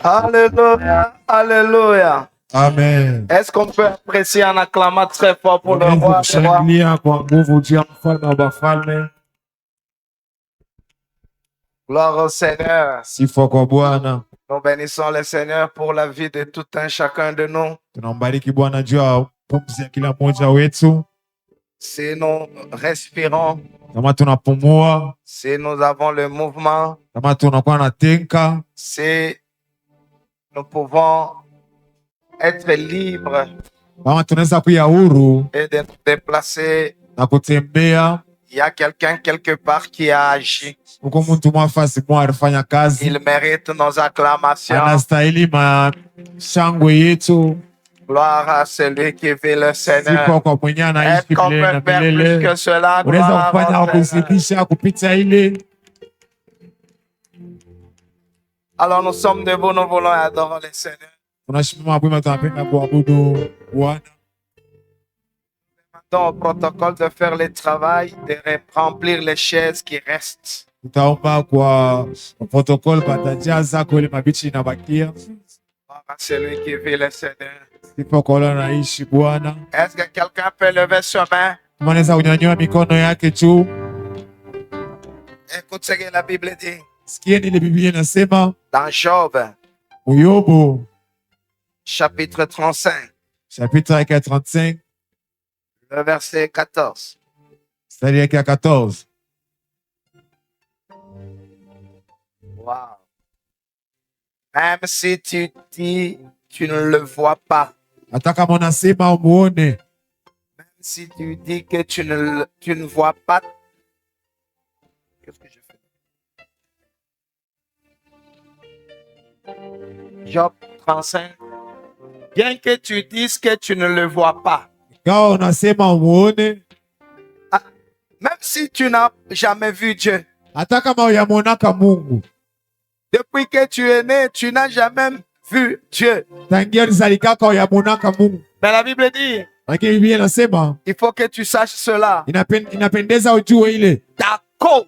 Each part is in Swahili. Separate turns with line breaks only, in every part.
Alléluia, alléluia.
Amen.
Est-ce qu'on peut apprécier en acclamant très fort pour le roi des rois?
Kushangilia kwa nguvu juu ya mfalme wa wafalme.
Gloire au Seigneur.
Sifa kwa Bwana.
Nous bénissons le Seigneur pour la vie de tout un chacun de nous.
Tunambariki Bwana juu ya pumzi ya kila mmoja wetu.
Si nous respirons,
Kama tunapumua,
si nous avons le mouvement,
kama tunakuwa na tenka,
si nous pouvons être libres
kama tunaweza kuya huru
et de nous déplacer,
na kutembea.
il y a quelqu'un quelque part qui a agi.
Huko mtu mwafasi mwa alifanya kazi.
Il mérite nos acclamations.
Anastahili mashangwe yetu.
Gloire à celui qui vit le Seigneur.
Sifa kwa mwenye anaishi
Est-ce qu'on
milele na
peut faire plus
milele.
que cela?
Unaweza
Gloire
kufanya
au Seigneur.
kuzidisha kupita ile.
Alors nous sommes debout, nous voulons adorer le Seigneur.
Tunashimama bwima, tunapenda kuabudu Bwana.
Au protocole de faire le travail, de remplir les chaises qui restent.
Tutaomba kwa protokoli batajaza kwa ile mabichi inabakia.
Gloire à celui qui vit le Seigneur.
Sifa kwa wale wanaishi Bwana.
Est-ce que quelqu'un peut lever sa main?
Tunaweza kunyanyua mikono yake juu.
Écoute ce que la Bible dit.
Sikieni ile Biblia inasema
Dans Job,
Yobu
chapitre 35,
chapitre yake ya 35
le verset 14.
mstari yake ya 14.
Wow. Même si tu dis, tu ne le vois pas.
Hata kama unasema umuone,
Même si tu dis que tu ne vois pas. Qu'est-ce que je fais? Job 35. Bien que tu dises que tu ne le vois pas.
kama unasema umuone,
Même si tu n'as jamais vu Dieu.
hata kama uyamonaka Mungu,
Depuis que tu es né, tu n'as jamais vu Dieu.
tangia ulizalikaka uyamonaka Mungu.
Mais la Bible dit,
Lakini Biblia inasema
il faut que tu saches cela.
inapendeza ujue ile
Ta cause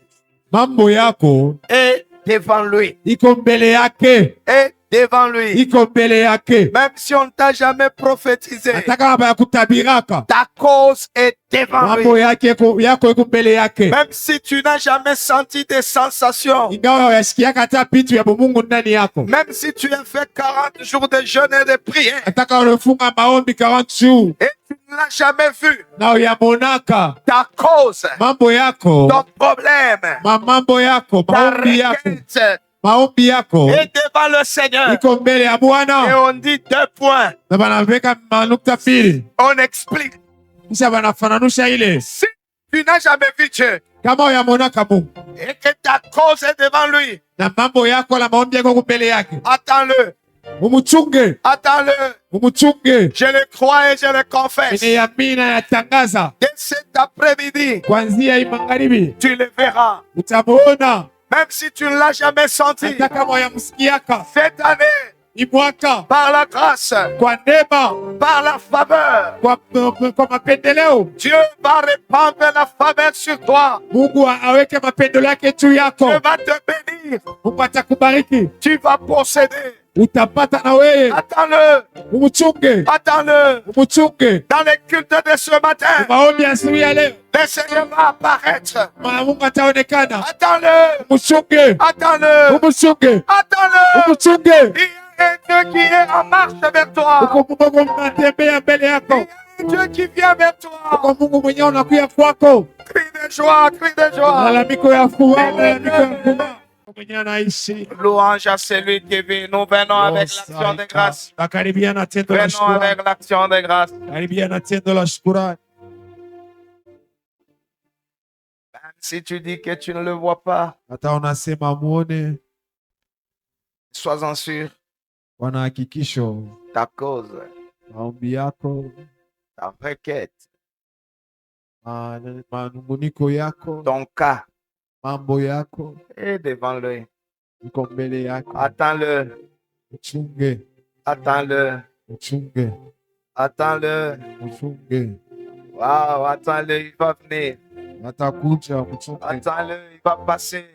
mambo yako
est devant lui.
iko mbele yake,
Est devant lui.
iko mbele yake.
Même si on ne t'a jamais prophétisé,
Hata kama bayakutabiraka,
ta cause est devant
mambo
lui.
yako iko mbele yake.
Même si tu n'as jamais senti des sensations,
Ingawa uyasikiaka hata vitu ya Mungu ndani yako,
même si tu as fait 40 jours de jeûne et de prière,
hata kama unafunga maombi 40 jours
et tu ne l'as jamais vu,
na uyamonaka
ta cause,
mambo yako,
ton problème,
mambo yako,
ta
maombi yako
est devant le Seigneur.
iko mbele ya
Et
Bwana,
on dit 2 points.
na banaweka manukta mbili,
On explique.
kisha banafananusha ile
Si tu n'as jamais vu Dieu
kama uyamonaka Mungu
et que ta cause est devant lui,
na mambo yako la maombi yako mbele yake,
attends-le.
mumuchunge,
Attends-le.
mumuchunge.
Je le crois et je le confesse.
Ninayamini na yatangaza,
Dès cet après-midi,
kuanzia hii magharibi
tu le verras.
utamuona,
Même si tu ne l'as jamais senti,
hata kama uyamsikiaka.
cette année,
Ni mwaka
par la grâce,
kwa neema,
par la faveur,
kwa mapendeleo,
Dieu va répandre la faveur sur toi.
Mungu aweke mapendeleo yake juu yako.
Dieu va te bénir.
Mungu atakubariki,
Tu vas posséder.
utapata na wewe.
Attends-le.
Umuchunge,
Attends-le.
umuchunge.
Dans les cultes de ce matin,
Maombi ya asubuhi ya leo,
le Seigneur va apparaître.
Mungu ataonekana.
Attends-le.
Umuchunge,
Attends-le.
umuchunge,
Attends-le.
umuchunge.
Il y a un Dieu qui est en marche vers toi.
Uko Mungu anatembea mbele yako.
Il y a un Dieu qui vient vers toi.
Uko Mungu mwenyewe unakuja kwako.
Crie de joie, crie de joie.
Malalamiko ya furaha, malalamiko ya furaha. Mwenyewe anaishi.
Louange à celui qui vit. Nous venons avec l'action de grâce.
Nakaribia na tendo la
Venons
shukrani.
avec l'action de grâce.
Karibia na tendo la shukrani.
Même si tu dis que tu ne le vois pas,
Hata unasema muone,
sois-en sûr,
wana hakikisho
ta cause,
maombi yako,
ta requête,
manunguniko yako,
ton cas
mambo yako
est devant lui.
iko mbele yako.
Attends-le,
Uchunge,
attends-le,
uchunge,
attends-le.
uchunge.
Waouh, attends-le, il va venir.
Atakuja, uchunge.
Attends-le, il va passer.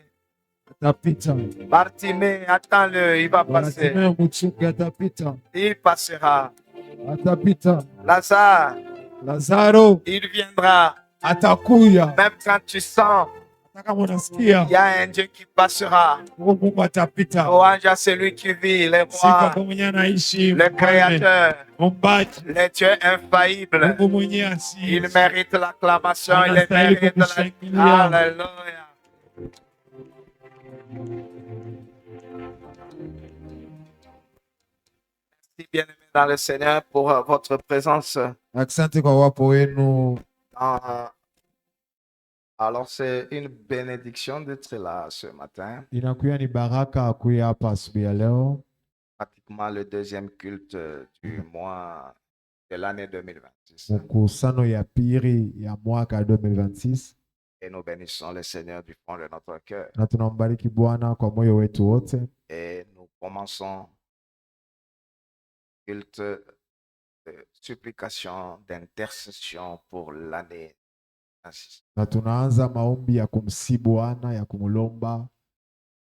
atapita.
Bartimée, attends-le, il va passer.
Bartimayo mchunge atapita.
Il passera.
Atapita.
Lazare,
Lazaro
il viendra.
atakuya.
Même quand tu sens,
Hata kama unasikia
il y a un Dieu qui passera.
Mungu atapita.
Louange à celui qui vit, le
Sifa
roi,
kwa mwenye anaishi,
le
mfalme,
créateur,
muumbaji,
le Dieu infaillible.
Mungu mwenye asili.
Il mérite l'acclamation, il
Anastahili
mérite la...
kumshangilia.
Alléluia. Merci bien-aimés dans le Seigneur pour votre présence.
Asante kwa wapo wenu.
Alors, c'est une bénédiction d'être là ce matin.
Inakuwa ni baraka kuya hapa asubuhi ya leo.
Pratiquement le deuxième culte du mois de l'année 2026.
Mkusano ya pili ya mwaka 2026.
Et nous bénissons le Seigneur du fond de notre cœur.
Na tunambariki Bwana kwa moyo wetu wote.
Et nous commençons culte de supplication, d'intercession pour l'année 2026.
Na tunaanza maombi ya kumsihi Bwana, ya kumlomba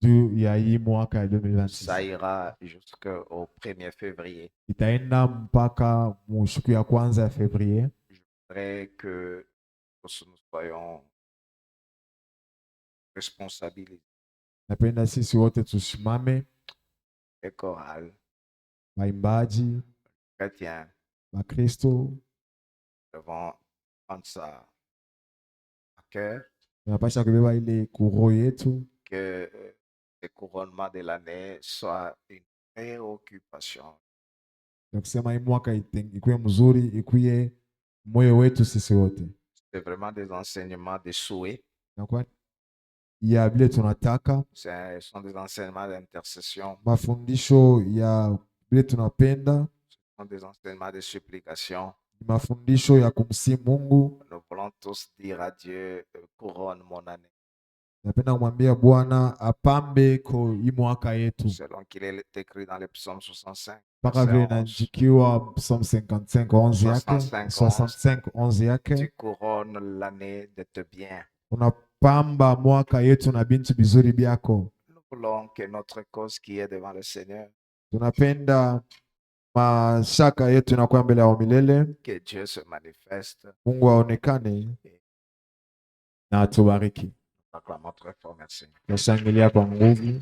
juu ya hii mwaka ya 2026.
Ça ira jusqu'au 1er février.
Itaenda mpaka siku ya kwanza ya Februari.
Je voudrais que nous soyons responsabilisés.
Napenda sisi wote tusimame,
Les chorales,
waimbaji,
chrétiens,
Wakristo,
devons prendre ça à cœur,
tunapasha kubeba ile kuro yetu,
que le couronnement de l'année soit une préoccupation.
na kusema hii mwaka ikuwe mzuri, ikuye moyo wetu sisi wote.
C'est vraiment des enseignements, des souhaits.
Na kwa ya vile tunataka,
Ce sont des enseignements d'intercession.
mafundisho ya vile tunapenda,
Ce sont des enseignements de supplication.
mafundisho ya kumsihi Mungu.
Nous voulons tous dire à Dieu, couronne mon année.
Napenda kumwambia Bwana apambe ko hii mwaka yetu,
Selon qu'il est écrit dans le psaume 65.
mpaka vile
verset 11.
inaandikiwa Psalm 55 11 yake, 65 11 yake.
Tu couronnes l'année de tes biens.
Unapamba mwaka yetu na bintu bizuri byako.
Nous voulons que notre cause qui est devant le Seigneur,
Tunapenda mashaka yetu inakuwa mbele ya milele.
que Dieu se manifeste.
Mungu aonekane na atubariki.
Nous acclamons très fort, merci.
Nashangilia kwa nguvu.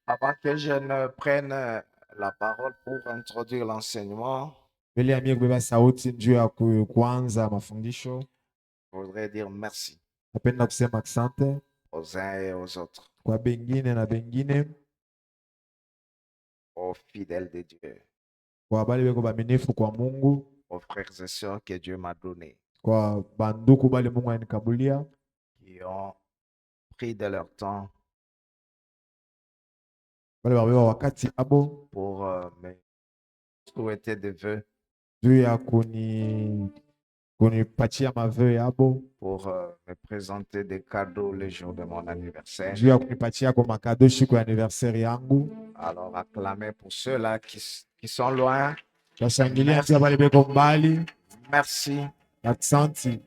Avant que je ne prenne la parole pour introduire l'enseignement,
Mbele ya mimi kubeba sauti juu ya kuanza mafundisho,
je voudrais dire merci
napenda kusema asante
aux uns et aux autres,
kwa bengine na bengine,
aux fidèles de Dieu,
kwa bali beko baaminifu kwa Mungu,
aux frères et sœurs que Dieu m'a donnés,
kwa banduku bali Mungu anikabulia,
qui ont pris de leur temps
bali babeba wakati abo
pour me souhaiter des vœux,
juu ya kunipatia maveo yabo,
pour me présenter des cadeaux le jour de mon anniversaire.
juu ya kunipatia kwa makado siku ya anniversaire yangu.
Alors acclamez pour ceux-là qui sont loin.
Tashangilia pia bali beko mbali.
Merci.
Asante.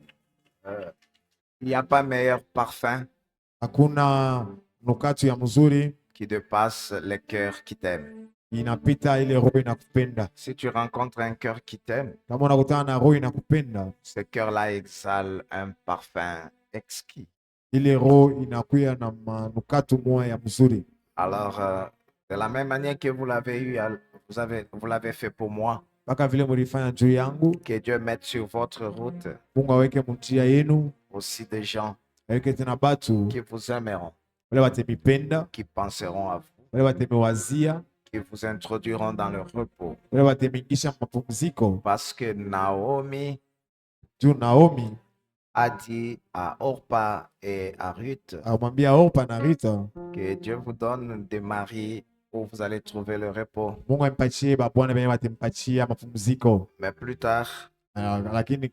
Il n'y a pas meilleur parfum
Hakuna nukatu ya mzuri
qui dépasse les cœurs qui t'aiment.
inapita ile roho inakupenda.
Si tu rencontres un cœur qui t'aime,
Kama unakutana na roho inakupenda,
ce cœur-là exhale un parfum exquis.
ile roho inakuya na manukatu moya ya mzuri.
Alors, de la même manière que vous l'avez eu, vous l'avez fait pour moi,
Mpaka vile mulifanya juu yangu,
que Dieu mette sur votre route
Mungu aweke munjia yenu,
aussi des gens
aweke tena batu
qui vous aimeront,
wale watemipenda,
qui penseront à vous,
wale watemiwazia,
qui vous introduiront dans le repos.
wale watemingisha mapumziko.
Parce que Naomi
Juu Naomi
a dit à Orpa et à Ruth
amwambia Orpa na Rita,
que Dieu vous donne des maris où vous allez trouver le repos.
Mungu ampatie babwana benye watempatia mapumziko.
Mais plus tard,
Lakini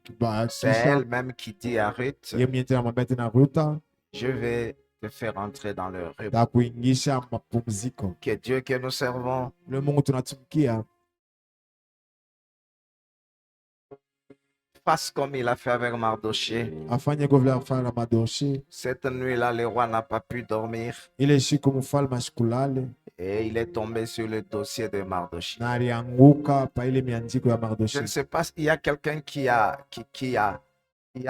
c'est
kisha
elle-même qui dit à Ruth,
yeye mwenyewe tena amwambia tena Ruta,
je vais te faire entrer dans le repos.
ta kuingisha mapumziko.
Que Dieu que nous servons
Le Mungu tunatumikia
fasse comme il a fait avec Mardoché.
afanye hivyo vile afanya na Mardoshi.
Cette nuit-là, le roi n'a pas pu dormir
Ile siku mfalme asikulale
et il est tombé sur le dossier de Mardoché.
na alianguka pa ile miandiko ya
Je
Mardoshi.
ne sais pas s'il y a quelqu'un qui a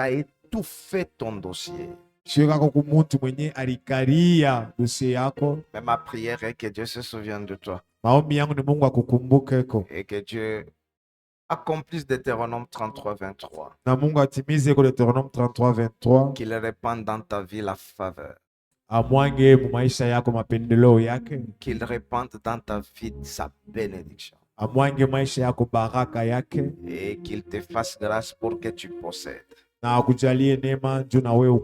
étouffé ton dossier.
Sio kako kumuntu mwenye alikaria dosie yako.
Mais ma prière est que Dieu se souvienne de toi
Maombi yangu ni Mungu akukumbukeko
et que Dieu accomplisse Deutéronome 33, 23.
na Mungu atimize kwa Deuteronome 33, 23,
Qu'il répande dans ta vie la faveur.
amwange mu maisha yako mapendeleo yake,
Qu'il répande dans ta vie sa bénédiction.
amwange maisha yako baraka yake,
Et qu'il te fasse grâce pour que tu possèdes.
na akujalie neema juu na wewe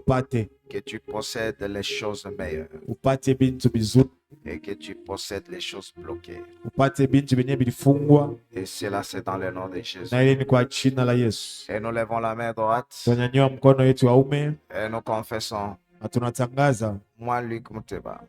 Que tu possèdes les choses meilleures.
upate bintu bizuri,
Et que tu possèdes les choses bloquées.
upate bintu benye bilifungwa,
Et cela, c'est dans le nom de Jésus.
na ile ni kwa jina la Yesu.
Et nous levons la main droite
Tunanyanyua mkono yetu waume
et nous confessons.
na tunatangaza
Moi, Luc Mouteba.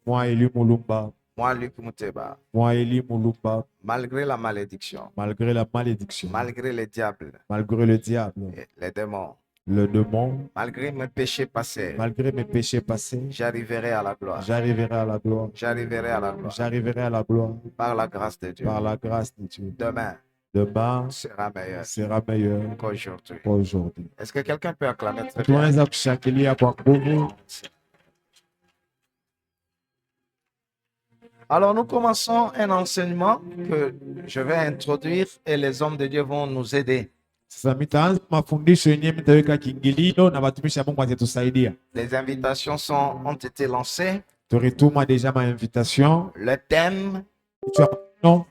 mwa elimu lumba,
Moi, Luc Mouteba.
mwa elimu lumba,
Malgré la malédiction,
malgré la malédiction,
malgré les diables,
malgré le diable,
et les démons,
le démon,
malgré mes péchés passés,
malgré mes péchés passés,
j'arriverai à la gloire.
j'arriverai à la gloire.
J'arriverai à la gloire.
J'arriverai à la gloire
Par la grâce de Dieu.
par la grâce de Dieu.
Demain
Demain
sera meilleur
sera meilleur
qu'aujourd'hui.
qu'aujourd'hui.
Est-ce que quelqu'un peut acclamer très bien?
Tunaweza kushangilia kwa nguvu.
Alors nous commençons un enseignement que je vais introduire et les hommes de Dieu vont nous aider.
Sasa mitaanza mafundisho yenyewe, mitaweka kiingilio na watumishi wa Mungu watatusaidia.
Les invitations ont été lancées.
Turituma deja ma invitation.
Le thème,
Non,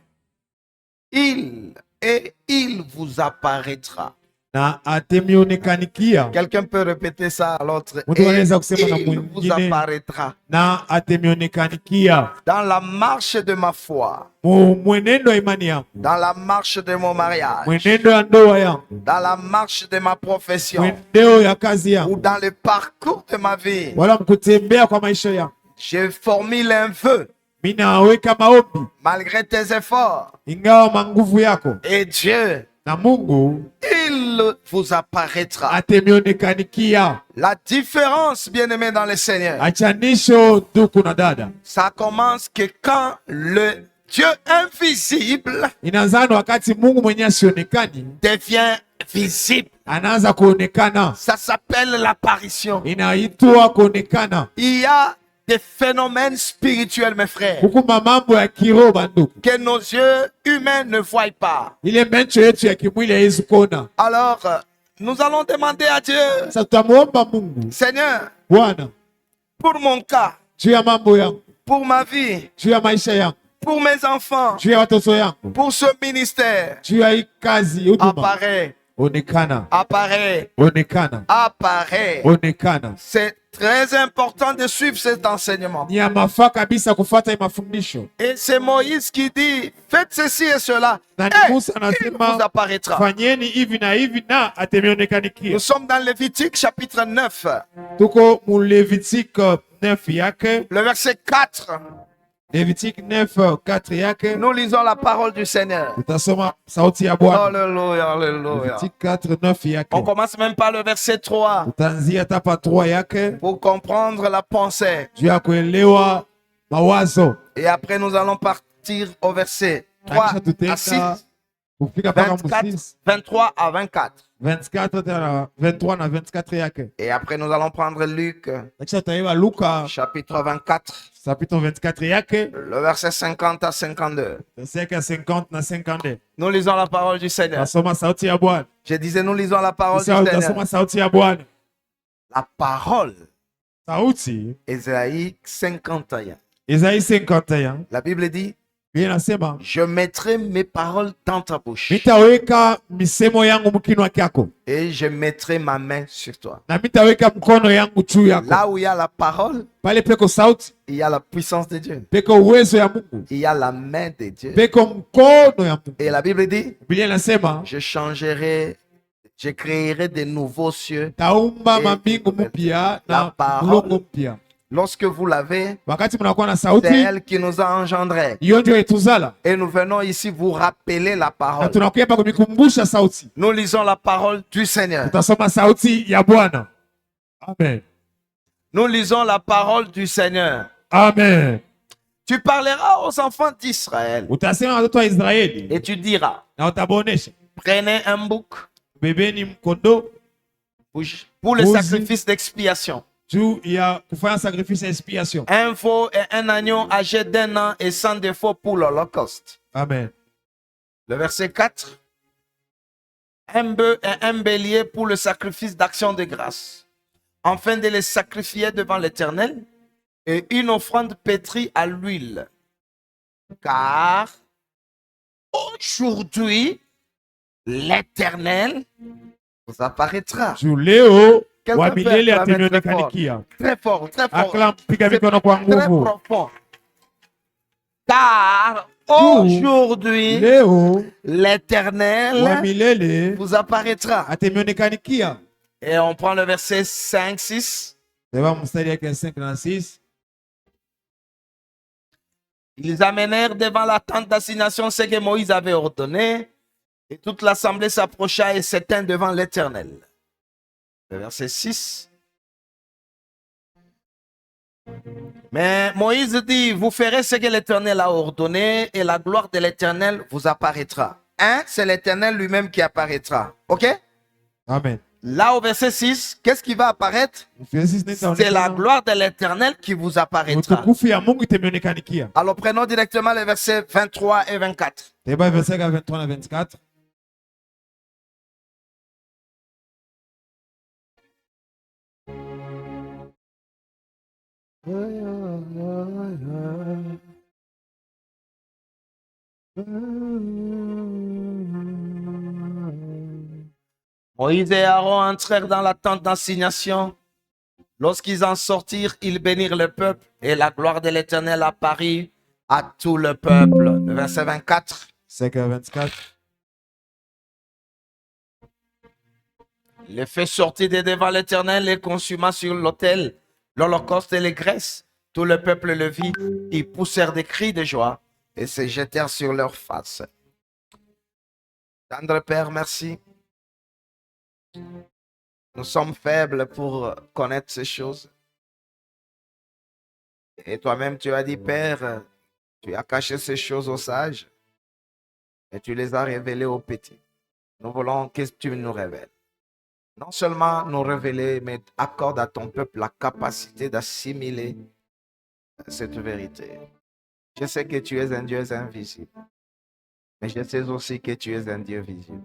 il vous apparaîtra.
na atemionekanikia.
Quelqu'un peut répéter ça à l'autre.
Mtu anaweza kusema na
Il vous
mwingine,
apparaîtra.
na atemionekanikia
Dans la marche de ma foi,
mwenendo wa imani yangu,
dans la marche de mon mariage,
mwenendo ya ndoa yangu,
dans la marche de ma profession,
mwenendo ya kazi yangu,
ou dans le parcours de ma vie.
wala mkutembea kwa maisha yangu.
Je formule un vœu
Mimi naweka maombi
malgré tes efforts.
ingawa manguvu yako,
Et Dieu,
na Mungu
il vous apparaîtra.
atemionekanikia.
La différence, bien-aimé dans le Seigneur,
Achanisho ndugu na dada,
ça commence que quand le Dieu invisible
inaanza wakati Mungu mwenye asionekani
devient visible.
anaanza kuonekana,
Ça s'appelle l'apparition.
inaitwa kuonekana.
Il y a des phénomènes spirituels, mes frères,
Hukuma mambo ya kiroho banduku,
que nos yeux humains ne voient pas.
ile macho yetu ya kimwili haiwezi kuona.
Alors, nous allons demander à Dieu,
Sasa tutamuomba Mungu,
Seigneur,
Bwana,
pour mon cas,
juu ya mambo yangu,
pour ma vie,
juu ya maisha yangu,
pour mes enfants,
juu ya watoto yangu,
pour ce ministère,
juu ya hii kazi huduma,
apparaît,
onekana,
apparaît,
onekana,
apparaît.
onekana.
C'est très important de suivre cet enseignement.
Ni ya mafaa kabisa kufuata hii mafundisho.
Et c'est Moïse qui dit, faites ceci et cela,
Na ni
et
Musa
il vous
anasema
apparaîtra.
fanyeni hivi na hivi na atemionekanikia.
Nous sommes dans Lévitique chapitre 9,
Tuko mu Levitique 9 yake,
le verset 4.
Levitique 9 4 yake.
Nous lisons la parole du Seigneur.
Tutasoma sauti ya Bwana.
Alléluia, alléluia.
Levitique 4 9 yake.
On commence même par le verset 3
Tutaanzia tapa 3 yake
pour comprendre la pensée.
juu ya kuelewa mawazo.
Et après, nous allons partir au verset 3
Kisha
à
tutaenda
6,
kufika mpaka
24,
6
23 à 24.
24 tena 23 na 24 yake.
Et après, nous allons prendre Luc
Na kisha tutaiwa Luka
chapitre 24,
chapitre 24 yake,
le verset 50 à 52.
verset 50 na 52.
Nous lisons la parole du Seigneur.
Tasoma sauti ya Bwana.
Je disais, nous lisons la parole du
Kisha
Seigneur.
utasoma sauti ya Bwana.
La parole,
Sauti
Ésaïe 51.
Isaïe 51.
La Bible dit,
Biblia inasema
je mettrai mes paroles dans ta bouche
mitaweka misemo yangu mkinwa kyako
et je mettrai ma main sur toi.
na mitaweka mkono yangu juu yako.
Là où il y a la parole,
Pale peko sauti,
il y a la puissance de Dieu.
peko uwezo ya Mungu,
Il y a la main de Dieu.
peko mkono ya Mungu.
Et la Bible dit,
Biblia inasema
je créerai de nouveaux cieux.
taumba
Et
mambingu mpya
la
na
parole
mlongo mpya.
Lorsque vous l'avez,
wakati mnakuwa na
c'est
sauti,
elle qui nous a engendrés.
hiyo ndio ituzala,
Et nous venons ici vous rappeler la
na
parole.
tunakuja hapa kumikumbusha sauti.
Nous lisons la parole du Seigneur.
Tutasoma sauti ya Bwana. Amen.
Nous lisons la parole du Seigneur.
Amen.
Tu parleras aux enfants d'Israël
Utasema watoto wa Israeli
et tu diras,
na utabonesha,
prenez un bouc
bebeni mkondo
pour le
Mbuzi.
sacrifice d'expiation,
juu ya kufanya sacrifice ya expiation.
un veau et un agneau âgés d'1 an et sans défaut pour l'holocauste.
Amen.
Le verset 4. Un bœuf et un bélier pour le sacrifice d'action de grâce, afin de les sacrifier devant l'Éternel, et une offrande pétrie à l'huile. Car aujourd'hui, l'Éternel vous apparaîtra.
Juu leo
Quelqu'un
wa
peut
milele
acclamer
atemeonekanikia.
Très fort, très fort.
Akla mpiga mikono kwa
Très
nguvu.
profond. Car aujourd'hui,
Leo wa
l'Éternel
milele
vous apparaîtra.
atemeonekanikia.
Et on prend le verset 5, 6.
Sema mstari yake 5 na 6.
Ils amenèrent devant la tente d'assignation ce que Moïse avait ordonné, et toute l'assemblée s'approcha et s'étint devant l'Éternel. Le verset 6. Mais Moïse dit, vous ferez ce que l'Éternel a ordonné, et la gloire de l'Éternel vous apparaîtra. Hein? C'est l'Éternel lui-même qui apparaîtra. OK?
Amen.
Là, au verset 6, qu'est-ce qui va apparaître? C'est la gloire de l'Éternel qui vous apparaîtra.
Utukufu ya Mungu itameonekanikia.
Alors prenons directement les versets 23 et 24.
Teba verset 23 na 24.
Moïse et Aaron entrèrent dans la tente d'assignation. Lorsqu'ils en sortirent, ils bénirent le peuple et la gloire de l'Éternel apparut à tout le peuple. Le verset 24.
5 à 24.
Le feu sortit de devant l'Éternel et consuma sur l'autel l'holocauste et les graisses. Tout le peuple le vit. Ils poussèrent des cris de joie et se jetèrent sur leurs faces. Tendre Père, merci. Nous sommes faibles pour connaître ces choses. Et toi-même, tu as dit, Père, tu as caché ces choses aux sages et tu les as révélées aux petits. Nous voulons que tu nous révèles. Non seulement nous révéler, mais accorde à ton peuple la capacité d'assimiler cette vérité. Je sais que tu es un Dieu invisible, mais je sais aussi que tu es un Dieu visible.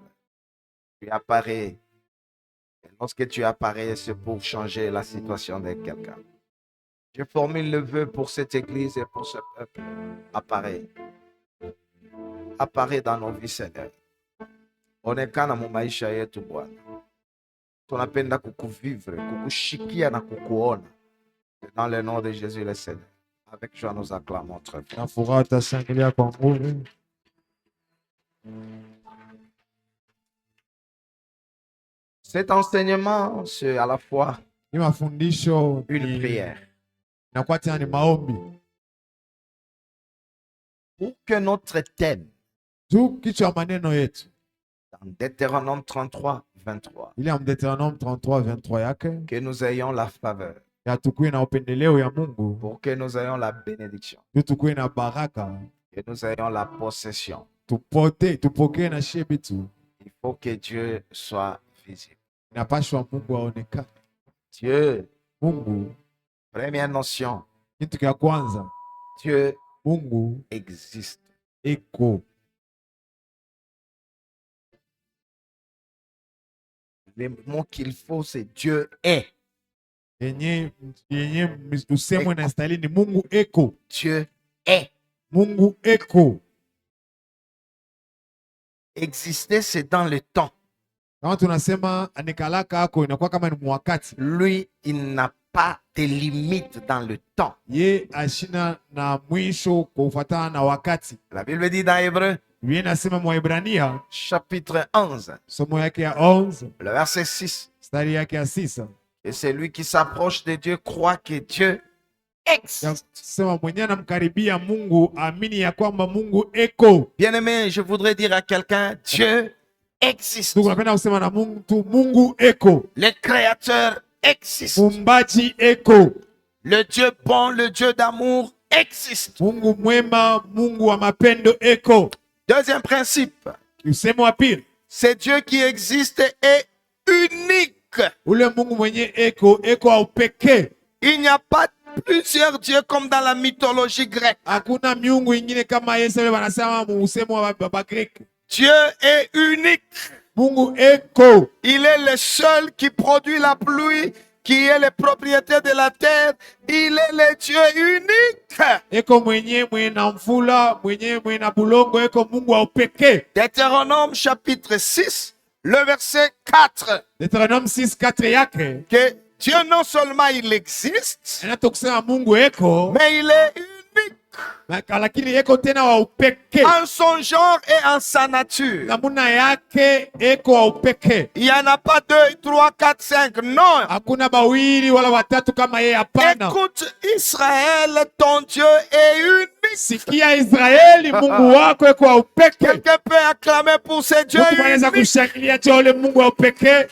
Tu apparais. Et lorsque tu apparais, c'est pour changer la situation de quelqu'un. Je formule le vœu pour cette église et pour ce peuple. Apparais. Apparais dans nos vies, Seigneur. Onekana mu maisha yetu Bwana. Tunapenda kukuvivre, kukushikia na kukuona. Dans le nom de Jésus le Seigneur. Avec joie, nous acclamons très fort.
Na furaha utashangilia kwa nguvu.
Cet enseignement, c'est à la fois
Ni mafundisho
une prière.
inakuwa tena ni maombi.
Pour que notre thème,
Juu kichwa maneno yetu.
dans Deutéronome 33, 23,
Ile ya Deuteronome 33, 23 yake.
que nous ayons la faveur,
Ya tukue na upendeleo ya Mungu.
pour que nous ayons la bénédiction,
Juu tukue na baraka.
que nous ayons la possession.
Tupokee na shebitu.
Il faut que Dieu soit visible.
Inapashwa Mungu aonekane.
Dieu,
Mungu,
première notion,
kitu cha kwanza,
Dieu
Mungu
existe.
eko.
Le mot qu'il faut, c'est Dieu est.
Yenye usemwe na stahili ni Mungu eko.
Dieu est.
Mungu eko.
Exister, c'est dans le temps.
Kama tunasema anikalaka ako inakuwa kama ni mwakati.
Lui, il n'a pas de limite dans le temps.
Ye ashina na mwisho kufuatana na wakati.
La Bible dit dans Hébreu,
Biblia inasema Mwaebrania
chapitre 11,
somo yake ya 11
le verset 6.
stari yake ya 6.
Et celui qui s'approche de Dieu croit que Dieu existe.
Sema mwenye anamkaribia Mungu amini ya kwamba Mungu eko.
Bien-aimé, je voudrais dire à quelqu'un, Dieu existe.
Ndugu, napenda kusema na Mungu tu, Mungu eko.
Le Créateur existe.
Mumbaji eko.
Le Dieu bon, le Dieu d'amour existe.
Mungu mwema, Mungu wa mapendo eko.
Deuxième principe,
Usemo wa pili,
c'est Dieu qui existe et unique.
ule Mungu mwenye eko au pekee.
Il n'y a pas plusieurs dieux comme dans la mythologie grecque.
Hakuna miungu ingine kama Yesu wale wanasema mu usemo wa Greek.
Dieu est unique.
Mungu eko.
Il est le seul qui produit la pluie, qui est le propriétaire de la terre. Il est le Dieu unique.
Eko mwenye na mvula, mwenye na bulongo, eko Mungu wa pekee.
Deutéronome chapitre 6, le verset 4.
Deutéronome 6:4 yake.
Que Dieu non seulement il existe,
Anatokusema Mungu eko,
mais il est unique
lakini eko tena wa upekee.
en son genre et en sa nature.
Namuna yake eko wa upekee.
Il n'y en a pas 2, 3, 4, 5. Non.
Hakuna bawili wala watatu kama yeye, hapana.
Écoute, Israël, ton Dieu est unique.
Sikia Israeli, Mungu wako eko wa upekee.
Quelqu'un peut acclamer pour ce Dieu
Mungu anaweza
unique.
kushangilia juu ule Mungu wa upekee.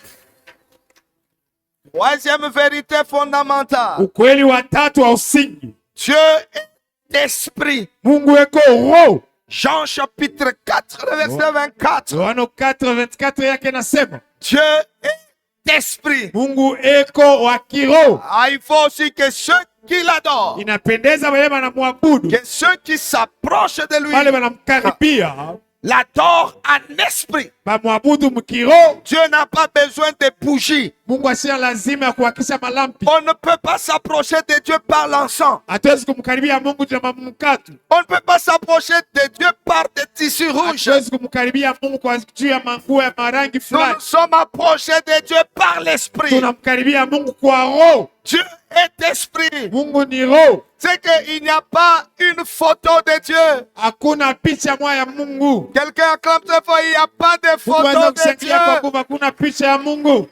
Troisième vérité fondamentale.
Ukweli wa tatu wa usingi,
Dieu est esprit.
Mungu eko roho.
Jean chapitre 4, le verset 24.
Yohana 4:24 yake nasema
Dieu est esprit.
Mungu eko wa kiroho.
Ah, il faut aussi que ceux qui l'adorent,
Inapendeza wale wanamwabudu,
que ceux qui s'approchent de lui,
wale wanamkaribia
l'adorent en esprit.
bamwabudu mkiroho.
Dieu n'a pas besoin de bougies.
Mungu asina lazima ya kuhakisha malampi.
On ne peut pas s'approcher de Dieu par l'encens.
Hatuwezi kumkaribia Mungu juu ya mkatu.
On ne peut pas s'approcher de Dieu par des tissus rouges.
Hatuwezi kumkaribia Mungu kwa juu ya manguo ya marangi
Nous
fulani.
nous sommes approchés de Dieu par l'esprit.
Tunamkaribia Mungu kwa roho.
Dieu est esprit.
Mungu ni roho.
C'est qu'il n'y a pas une photo de Dieu.
Hakuna picha moja ya Mungu.
Quelqu'un acclame très fort, il n'y a pas de
Mungu
photo
anaweza
de
kushangilia kwa
Dieu.
kuwa hakuna picha ya Mungu.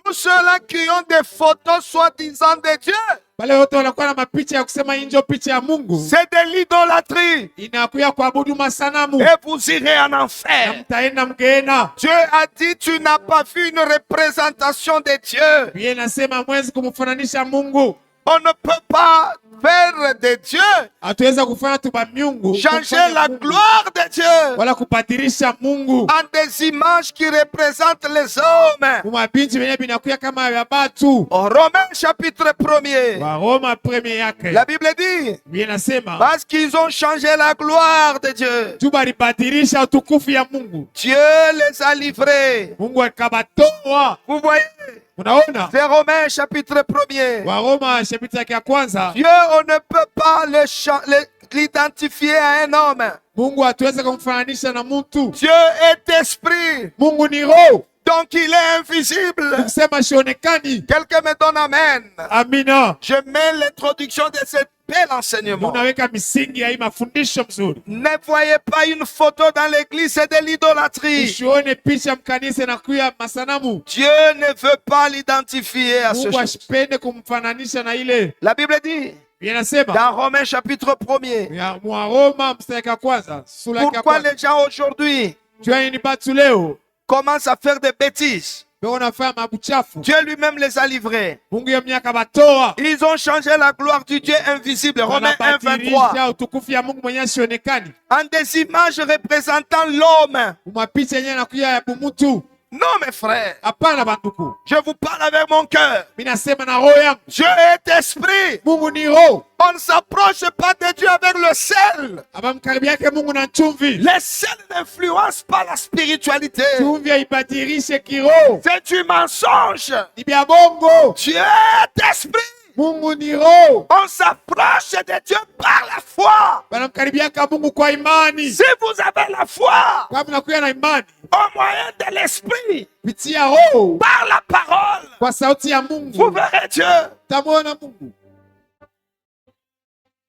Tous ceux-là qui ont des photos soi-disant de Dieu,
Wale wote wanakuwa na mapicha ya kusema hii ndio picha ya Mungu.
c'est de l'idolâtrie.
Inakuya kuabudu masanamu.
Et vous irez en
Na
enfer.
mtaenda mgeena.
Dieu a dit, tu n'as pas vu une représentation de Dieu.
Biblia inasema mwezi kumfananisha Mungu.
On ne peut pas faire de Dieu,
Hatuweza kufanya tu ba miungu.
changer la gloire de Dieu
Wala kubadilisha Mungu.
en des images qui représentent les hommes.
Mumabinti wenye binakuya kama ya batu.
Romains chapitre 1er.
Waroma premier yake.
La Bible dit,
Biblia inasema
parce qu'ils ont changé la gloire de Dieu,
tu balibadilisha utukufu ya Mungu.
Dieu les a livrés.
Mungu akabatoa.
Vous voyez,
Unaona?
c'est Romains chapitre 1er.
Waroma chapitre yake ya kwanza.
Dieu, on ne peut pas l'identifier à un homme.
Mungu hatuweza kumfananisha na mtu.
Dieu est esprit,
Mungu ni roho.
donc il est invisible.
Kusema sionekani.
Quelqu'un me donne amen.
Amina.
Je mets l'introduction de ce bel enseignement.
Unaweka misingi ya hii mafundisho mzuri.
Ne voyez pas une photo dans l'église, c'est de l'idolâtrie.
Usione picha mkanisa na kuya masanamu.
Dieu ne veut pas l'identifier à ce
Mungu
chose.
asipende kumfananisha na ile.
La Bible dit,
Inasema
dans Romains chapitre 1er,
ya Waroma mstari ya kwanza, sura ya
pourquoi
kwanza.
les gens aujourd'hui
Jua ni batu leo
commencent à faire des bêtises?
ndio wanafanya mabuchafu.
Dieu lui-même les a livrés.
Mungu ya miaka batoa.
Ils ont changé la gloire du Dieu invisible. Romains 1, 23.
Wanabadilisha utukufu ya Mungu mwenye asionekani.
En des images représentant l'homme.
Mapicha yenyewe nakuya ya bumutu.
Non, mes frères.
Hapana banduku.
Je vous parle avec mon cœur.
Mimi nasema na roho yangu.
Dieu est esprit.
Mungu ni roho.
On ne s'approche pas de Dieu avec le sel.
Abamkaribia yake Mungu na chumvi.
Le sel n'influence pas la spiritualité.
Chumvi haibadilishe kiroho.
C'est du mensonge.
Ni bia bongo.
Dieu est esprit.
Mungu ni roho.
On s'approche de Dieu par la foi.
Banamkaribia Mungu kwa imani.
Si vous avez la foi,
Kama mnakuwa na imani,
au moyen de l'esprit,
pitia roho,
par la parole,
kwa sauti ya
vous
Mungu,
verrez Dieu.
tamwona Mungu.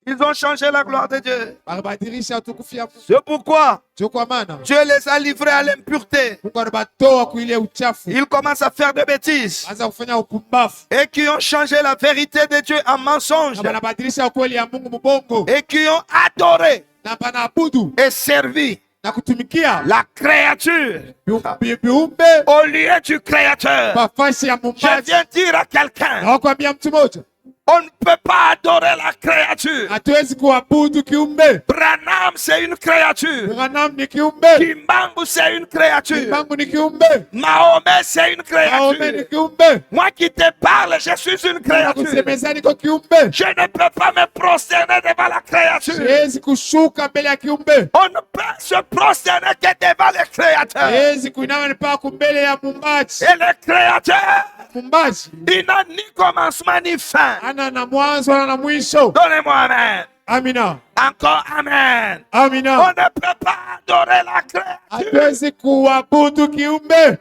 Ils ont changé la gloire de Dieu.
Barabadirisha utukufu ya Mungu.
C'est pourquoi
Ndio kwa maana
Dieu les a livrés à l'impureté.
Mungu anabatoa kuile uchafu.
Ils commencent à faire des bêtises.
Anza kufanya upumbavu.
Et qui ont changé la vérité de Dieu en mensonge.
Na banabadilisha ukweli ya Mungu mbongo.
Et qui ont adoré
Na banaabudu
et servi
na kutumikia
la créature
viumbe
au lieu du créateur.
mafasi ya
Je
Muumbaji.
viens dire à quelqu'un,
Na wakwambia mtu mmoja,
on ne peut pas adorer la créature.
hatuwezi kuabudu kiumbe.
Branham, c'est une créature.
Branham ni kiumbe.
Kimbangu, c'est une créature.
Mungu ni kiumbe.
Mahomet, c'est une
Maombi ni
créature.
kiumbe.
Moi qui te parle, je suis une créature.
Kusemezani niko kiumbe.
Je ne peux pas me prosterner devant la créature.
Siwezi kushuka mbele ya kiumbe.
On ne peut se prosterner que devant le créateur.
Siwezi kuinama mpaka mbele ya Muumbaji.
Et le créateur,
Muumbaji
il n'a ni commencement ni fin.
ana na mwanzo ana na mwisho.
Donnez-moi amen.
Amina.
Encore amen. On
Amina.
ne peut pas adorer la créature.
Hatuwezi kuabudu kiumbe.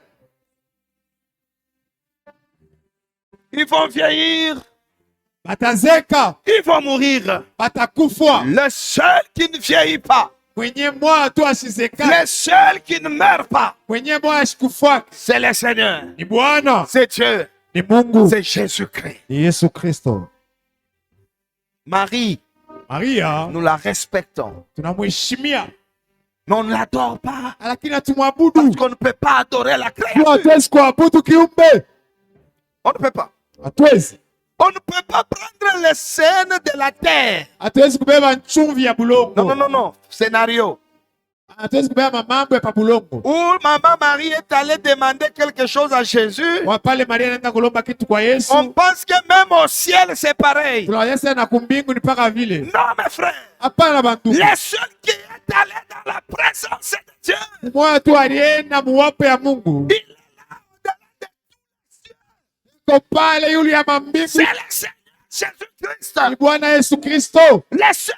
Ils vont vieillir.
Batazeka,
Ils vont mourir.
batakufa.
Le seul qui ne vieillit pas,
Mwenye moyo tu asizeka.
le seul qui ne meurt pas,
Mwenye moyo ashikufa
c'est le Seigneur.
ni Bwana,
C'est Dieu.
ni Mungu,
C'est Jésus-Christ.
ni Yesu Kristo.
Marie,
Maria
nous la respectons.
tunamheshimia,
Mais on ne l'adore pas.
lakini hatumwabudu.
Parce qu'on ne peut pas adorer la créature.
Hatuwezi kuabudu kiumbe.
On ne peut pas.
Hatuwezi.
On ne peut pas prendre les scènes de la terre.
Hatuwezi kubeba nchumvi ya bulongo.
Non, non, non, non. Scénario.
Hatuwezi kubeba mambo ya pabulongo.
Où maman Marie est allée demander quelque chose à Jésus.
Wapale Maria anaenda kulomba kitu kwa Yesu.
On pense que même au ciel, c'est pareil.
Tunaweza na kumbingu ni paka vile.
Non, mes frères.
Hapana bantu.
Le seul qui est allé dans la présence de Dieu,
Moyo tu alienda muwapo ya Mungu.
il est là au-delà de
Ko pale yule ya mambingu.
c'est le Seigneur Jésus-Christ.
Ni Bwana Yesu Kristo.
Le seul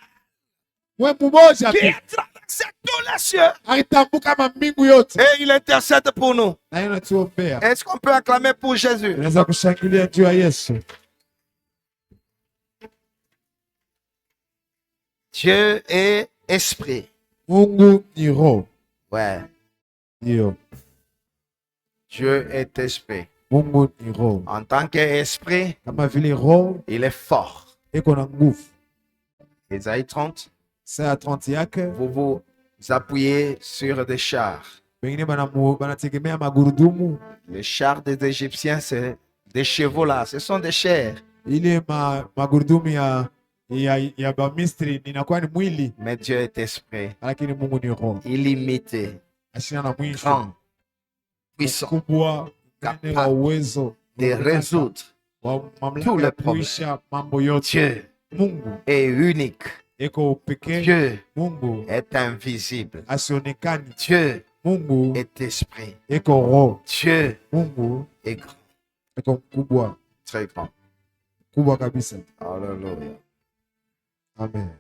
We mmoja
qui
tu.
a traversé tous les cieux.
Alitambuka mambingu yote.
Et il intercède pour nous.
Na yeye anatuombea.
Est-ce qu'on peut acclamer pour Jésus?
Unaweza kushangilia juu ya Yesu.
Dieu est esprit.
Mungu ni roho.
Ouais.
Ndio.
Dieu est esprit.
Mungu ni roho.
En tant qu'esprit,
Kama vile roho
il est fort.
iko na nguvu.
Ésaïe 30,
Saa 30 yake
vous vous appuyez sur des chars.
wengine banategemea magurudumu.
Les chars des Égyptiens, c'est des chevaux là. Ce sont des chairs.
Ile magurudumu ya Bamisri inakuwa ni mwili,
Mais Dieu est esprit.
lakini Mungu ni roho.
Illimité,
Ashina na mwisho.
grand, puissant,
Kubwa, mwenye wa uwezo
de résoudre.
wa
tous
mamlaka
les
ya kuisha mambo yote.
Dieu
Mungu
est unique.
eko pekee.
Dieu
Mungu
est invisible.
asionekani.
Dieu
Mungu
est esprit.
eko roho.
Dieu
Mungu
est grand,
eko mkubwa,
très grand.
kubwa kabisa.
Alléluia.
Amen.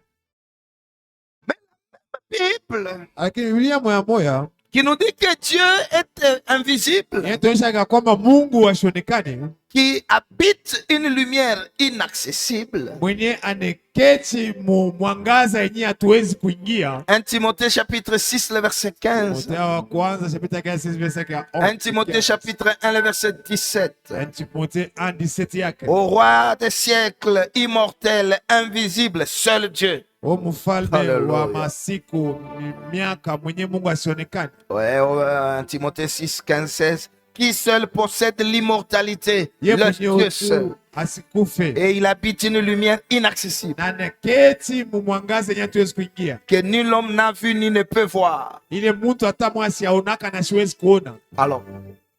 Bible
Lakini Biblia moya moya
qui nous dit que Dieu est invisible,
inatuonyesha kwamba Mungu asionekani,
qui habite une lumière inaccessible.
mwenye aneketi mu mwangaza yenye hatuwezi kuingia.
1 Timothée chapitre 6, le verset 15.
Timotheo wa kwanza chapitre 15 verset ya
1 Timothée chapitre 1, le verset 17.
1 Timothée 1:17 yake.
Au roi des siècles, immortel, invisible, seul Dieu.
O mfalme
Hallelujah.
wa masiku ni miaka mwenye Mungu asionekani.
Ouais, 1 Timothée 6, 15, 16. Qui seul possède l'immortalité,
Ye
le
mwenye
Dieu seul.
utu asikufe.
Et il habite une lumière inaccessible
Na aneketi mu mwangaza yenye hatuwezi kuingia.
que nul homme n'a vu ni ne peut voir.
Ile mtu hata mwasi aonaka na siwezi kuona.
Alors,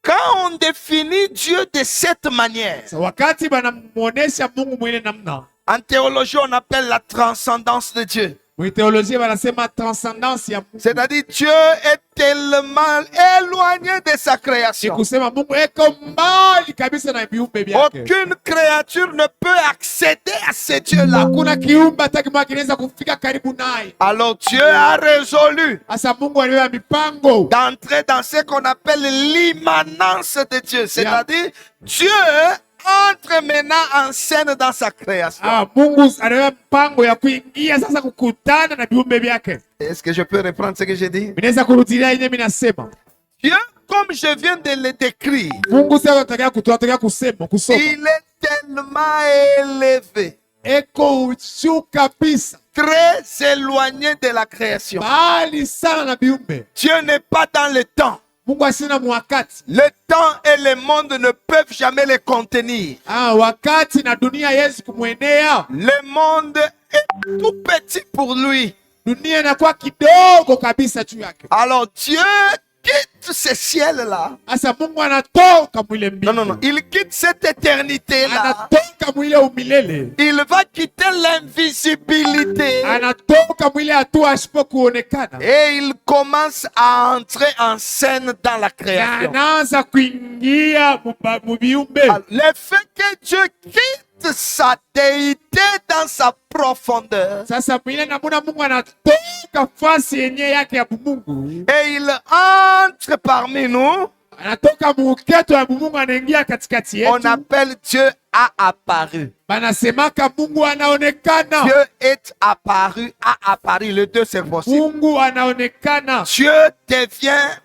quand on définit Dieu de cette manière,
Sa wakati banamuonesha Mungu mwile namna,
en théologie, on appelle la transcendance de Dieu.
mweteolojia wanasema transcendance ya Mungu.
C'est-à-dire Dieu est tellement éloigné de sa
Ni
création.
kusema Mungu eko mbali kabisa na viumbe vyake.
Aucune créature ne peut accéder à ce Dieu-là.
Hakuna kiumbe hata kimoja kinaweza kufika karibu naye.
Alors Dieu a résolu
Sasa Mungu aliweka mipango
d'entrer dans ce qu'on appelle l'immanence de Dieu. C'est-à-dire Dieu entre maintenant en scène dans sa création.
Mungu anaweka mpango ya kuingia sasa kukutana na viumbe vyake.
Est-ce que je peux reprendre ce que j'ai dit?
Minaweza kurudilia yenyewe mimi nasema.
Dieu, comme je viens de le décrire,
Mungu sasa anataka kutoa kusema kusoma.
il est tellement élevé,
Eko juu kabisa.
très éloigné de la création.
Bali sana na viumbe.
Dieu n'est pas dans le temps.
Mungu asina mwakati.
Le temps et le monde ne peuvent jamais le contenir.
Wakati na dunia Yesu kumwenea.
Le monde est tout petit pour lui.
Dunia inakuwa kidogo kabisa juu yake.
Alors Dieu quitte ce ciel-là.
Asa Mungu anatoka mwile mbingu.
Non. Il quitte cette éternité-là.
Anatoka mwile umilele.
Il va quitter l'invisibilité.
Anatoka mwile hatua asipo kuonekana.
Et il commence à entrer en scène dans la création.
Anaanza kuingia mu viumbe.
Le fait que Dieu quitte sa déité dans sa profondeur.
Sasa mwile namuna Mungu anatoka fasi yenye yake ya Mungu.
Et il entre parmi nous.
Anatoka muketo ya Mungu anaingia katikati yetu.
On appelle Dieu a apparu.
Banasemaka Mungu anaonekana.
Dieu est apparu, a apparu. Les deux c'est possible.
Mungu anaonekana.
Dieu devient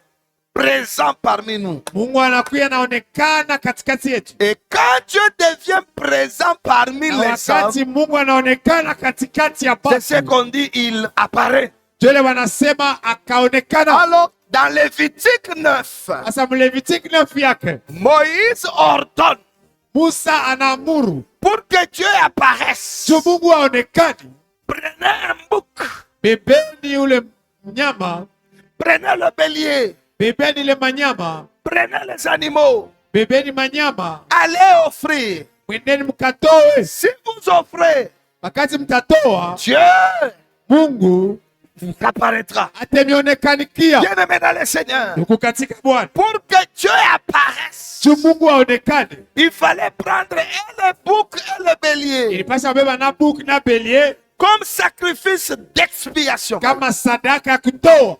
présent parmi nous.
Mungu anakuya anaonekana katikati yetu.
Et quand Dieu devient présent parmi les
wakati
hommes,
Mungu anaonekana katikati ya
c'est ce
watu.
qu'on dit, il apparaît.
Jole wanasema akaonekana.
Alors, dans Lévitique 9,
Asa Mlevitiki 9 yake.
Moïse ordonne
Musa anaamuru.
pour que Dieu apparaisse.
Juu Mungu aonekane.
Prenez un bouc,
Bebeni ule mnyama.
prenez le bélier,
Bebeni ile manyama.
prenez les animaux,
Bebeni manyama.
allez offrir.
Mwendeni mkatoe.
Si vous offrez,
Wakati mtatoa,
Dieu
Mungu
vous apparaîtra.
atemionekanikia.
Bien-aimé dans le Seigneur,
Tuko katika Bwana.
pour que Dieu apparaisse,
Juu Mungu aonekane.
il fallait prendre et le bouc et le bélier
Ilipasha beba na buku na belie
comme sacrifice d'expiation.
kama sadaka ya kutoa.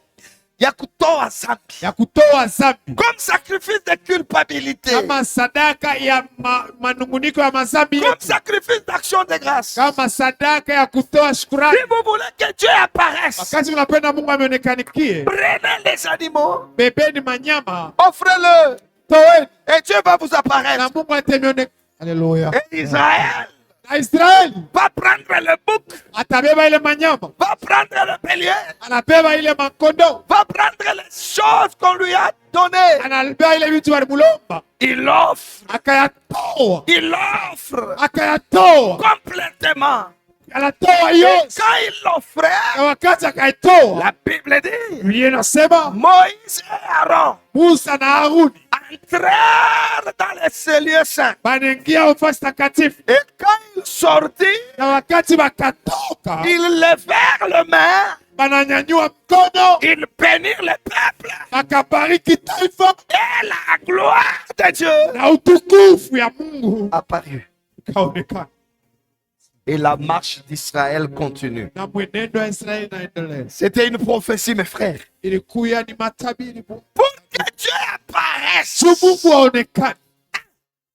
Ya kutoa zambi.
Ya kutoa zambi.
Comme sacrifice de culpabilité.
Kama sadaka ya manunguniko ya mazambi.
Comme sacrifice d'action de grâce.
Kama sadaka ya kutoa shukrani.
Si vous voulez que Dieu apparaisse,
Wakati mnapenda Mungu ameonekanikie,
prenez les animaux,
bebeni manyama,
offrez-le,
toeni
et Dieu va vous
na
apparaître.
Mungu atemionekana. Haleluya.
Et Israël
Na Israeli
va prendre le bouc,
atabeba ile manyama,
va prendre le bélier,
anabeba ile makondo,
va prendre les choses qu'on lui a données.
anabeba ile vitu walimulomba,
Il offre,
akayatoa,
il offre
akayatoa,
complètement.
anatoa
Et
yote.
quand il l'offrait,
Na wakati akaitoa,
la Bible dit,
Biblia inasema
Moïse et Aaron
Musa na Haruni
entrèrent dans les lieux saints.
banaingia ofasi takatifu,
Et quand ils sortirent,
na wakati wakatoka,
ils levèrent le main,
bananyanyua mkono,
ils bénirent le peuple
bakabariki taifa
et la gloire de Dieu
na utukufu ya Mungu
apparut.
kaonekana.
Et la marche d'Israël continue.
Na mwenendo wa Israeli naendelea.
C'était une prophétie, mes frères.
Ilikuya ni matabiri
Pour que Dieu apparaisse,
juu Mungu aonekane.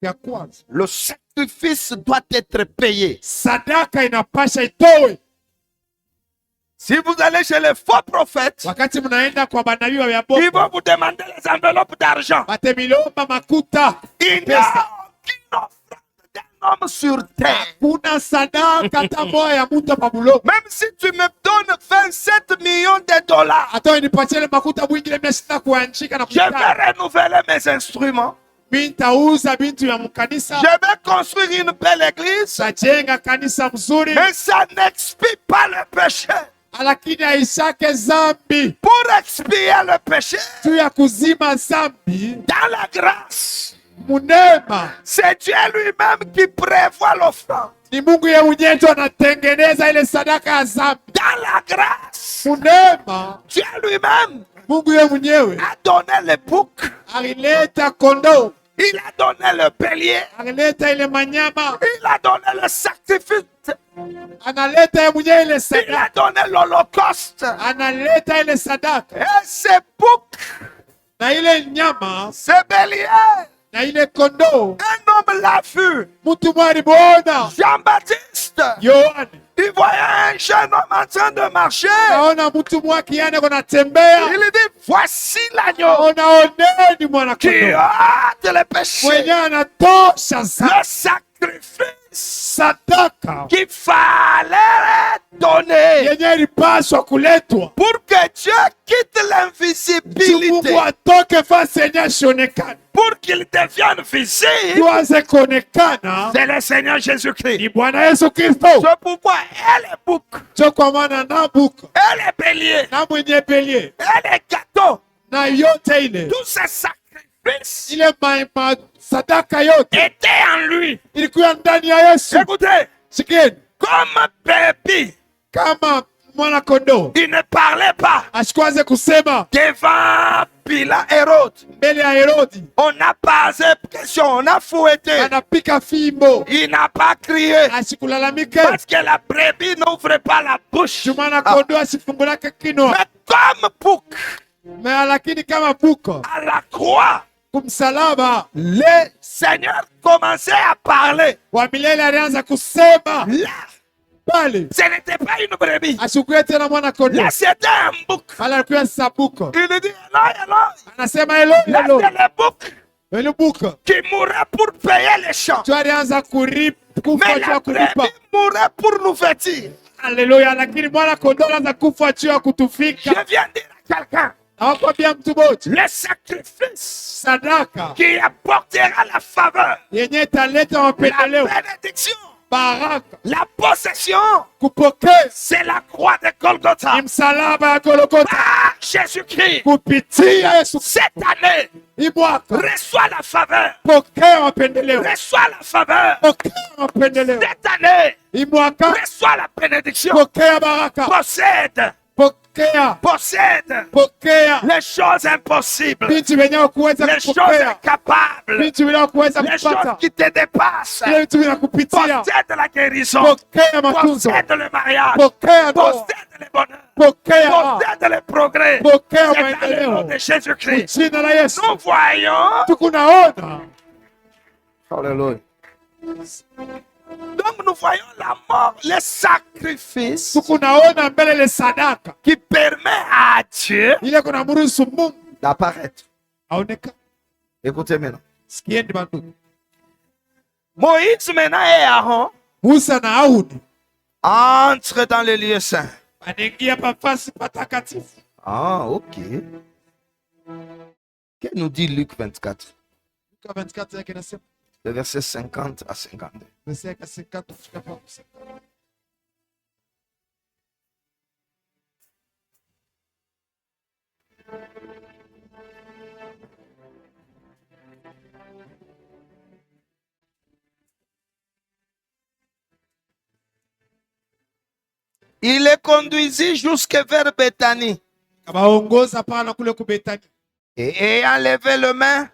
Ya kwanza,
le sacrifice doit être payé.
sadaka inapasha itowe.
Si vous allez chez les faux prophètes,
Wakati mnaenda kwa manabii wa
ils
bongo,
vont vous demander les enveloppes d'argent.
batemilomba makuta.
Il n'y a aucune offrande d'un homme sur terre.
Kuna sadaka hata moja ya mtu hapa mulomba.
Même si tu me donnes 27 millions de dollars,
Hata nipatie ile makuta mwingine mimi sina kuanshika na
je vais
kutaka.
renouveler mes instruments.
Mimi nitauza bintu ya mkanisa.
Je vais construire une belle église.
Tajenga kanisa mzuri.
Mais ça n'expie pas le péché.
Lakini haishake zambi.
Pour expier le péché,
Tu ya kuzima zambi.
dans la grâce,
Munema.
c'est Dieu lui-même qui prévoit l'offrande.
Ni Mungu yeye mwenyewe tu anatengeneza ile sadaka ya zambi.
Dans la grâce,
Munema.
Dieu lui-même
Mungu yeye mwenyewe
a donné le bouc,
alileta kondoo.
il a donné le bélier,
Alileta ile manyama.
il a donné le sacrifice,
Analeta yeye mwenyewe ile
il a
sadaka.
donné l'holocauste.
Analeta ile sadaka.
Et ce bouc,
Na ile nyama
ce bélier,
na ile kondoo
Un homme l'a vu.
mtu mmoja alimuona
Jean-Baptiste.
Yohane.
Il voyait un jeune homme en train de marcher.
Naona mtu mmoja kiana kunatembea.
Il dit, voici l'agneau
Unaoneni mwana
qui
kondoo
ôte les péchés.
mwenye anatosha
Le sacrifice
sadaka
qu'il fallait donner
yenye ilipaswa kuletwa
pour que Dieu quitte
Mungu
l'invisibilité,
atoke fasi yenye asionekana
pour qu'il devienne visible.
tuanze kuonekana
C'est le Seigneur Jésus-Christ.
ni Bwana Yesu Kristo.
C'est pourquoi elle est bouc,
Ndio kwa maana Nabuka
elle est bélier,
na mwenye belie
elle est gâteau.
na yote ile
Tous ces sacrifices
ile sadaka yote
étaient en lui.
ilikuwa ndani ya Yesu.
Écoutez,
Sikieni,
comme bébé,
kama mwana kondoo
il ne parlait pas
asikwaze kusema
devant Pilate Hérode.
mbele ya Herodi,
On n'a pas posé question, on a fouetté.
anapika fimbo,
Il n'a pas crié
asikulalamike
parce que la brebis n'ouvre pas la bouche.
mwana kondoo asifungulake kinywa.
Mais comme bouc
Lakini kama buko
à la croix,
kumsalaba,
le Seigneur commençait à parler.
wa milele alianza kusema
Là,
pale,
ce n'était pas une brebis.
asikuwe tena mwana kondoo,
Là, c'était un bouc.
pale alikuwa sabuko,
Il dit, Eloi, Eloi.
anasema elo
Là,
elo
c'est le bouc
elo buko
qui mourrait pour payer les champs.
tu alianza kufa
Mais
juu
la
ya kulipa.
brebis mourrait pour nous vêtir.
Haleluya! Lakini mwana kondoo anaanza kufa juu ya
Je
kutufika.
viens dire à quelqu'un,
Nawakwambia mtu moja,
le sacrifice
sadaka
qui apportera la faveur,
yenye italeta
la
mapendeleo,
bénédiction,
baraka,
la possession,
kupokea
c'est la croix de Golgotha.
ni msalaba ya Golgotha.
Par Jésus-Christ,
Kupitia Yesu
cette année,
hii mwaka,
reçois la faveur.
pokea mapendeleo,
Reçois la faveur.
pokea mapendeleo
Cette année,
hii mwaka,
reçois la bénédiction.
pokea baraka,
Possède,
pokea,
possède
pokea
les choses impossibles,
vitu vyenye kuweza
les choses
kupokea,
incapables,
vitu vyenye kuweza
les choses
kupata,
qui te dépassent.
ile vitu vinakupitia.
Possède la guérison,
Pokea matunzo,
possède le mariage,
pokea ndoa,
possède le bonheur,
pokea
possède le progrès.
pokea
C'est dans le nom
maendeleo
de Jésus-Christ.
jina la Yesu.
Nous voyons.
Tukunaona
Alléluia. Donc nous voyons la mort, le sacrifice
tukunaona mbele le sadaka
qui permet à Dieu
ile kuna mruhusu Mungu
d'apparaître.
aonekane.
Écoutez maintenant.
Sikieni bandugu,
Moïse maintenant et Aaron
Musa na Haruni
entrent dans le lieu saint.
wanaingia pafasi patakatifu.
Ah, ok. Que nous dit Luc 24,
Luka 24 yake nasema
le verset 50 à 52.
verse yake 50 kufika pa 50.
Il les conduisit jusque vers Bethanie.
Akawaongoza pana kule kubetani
Et ayant levé le main,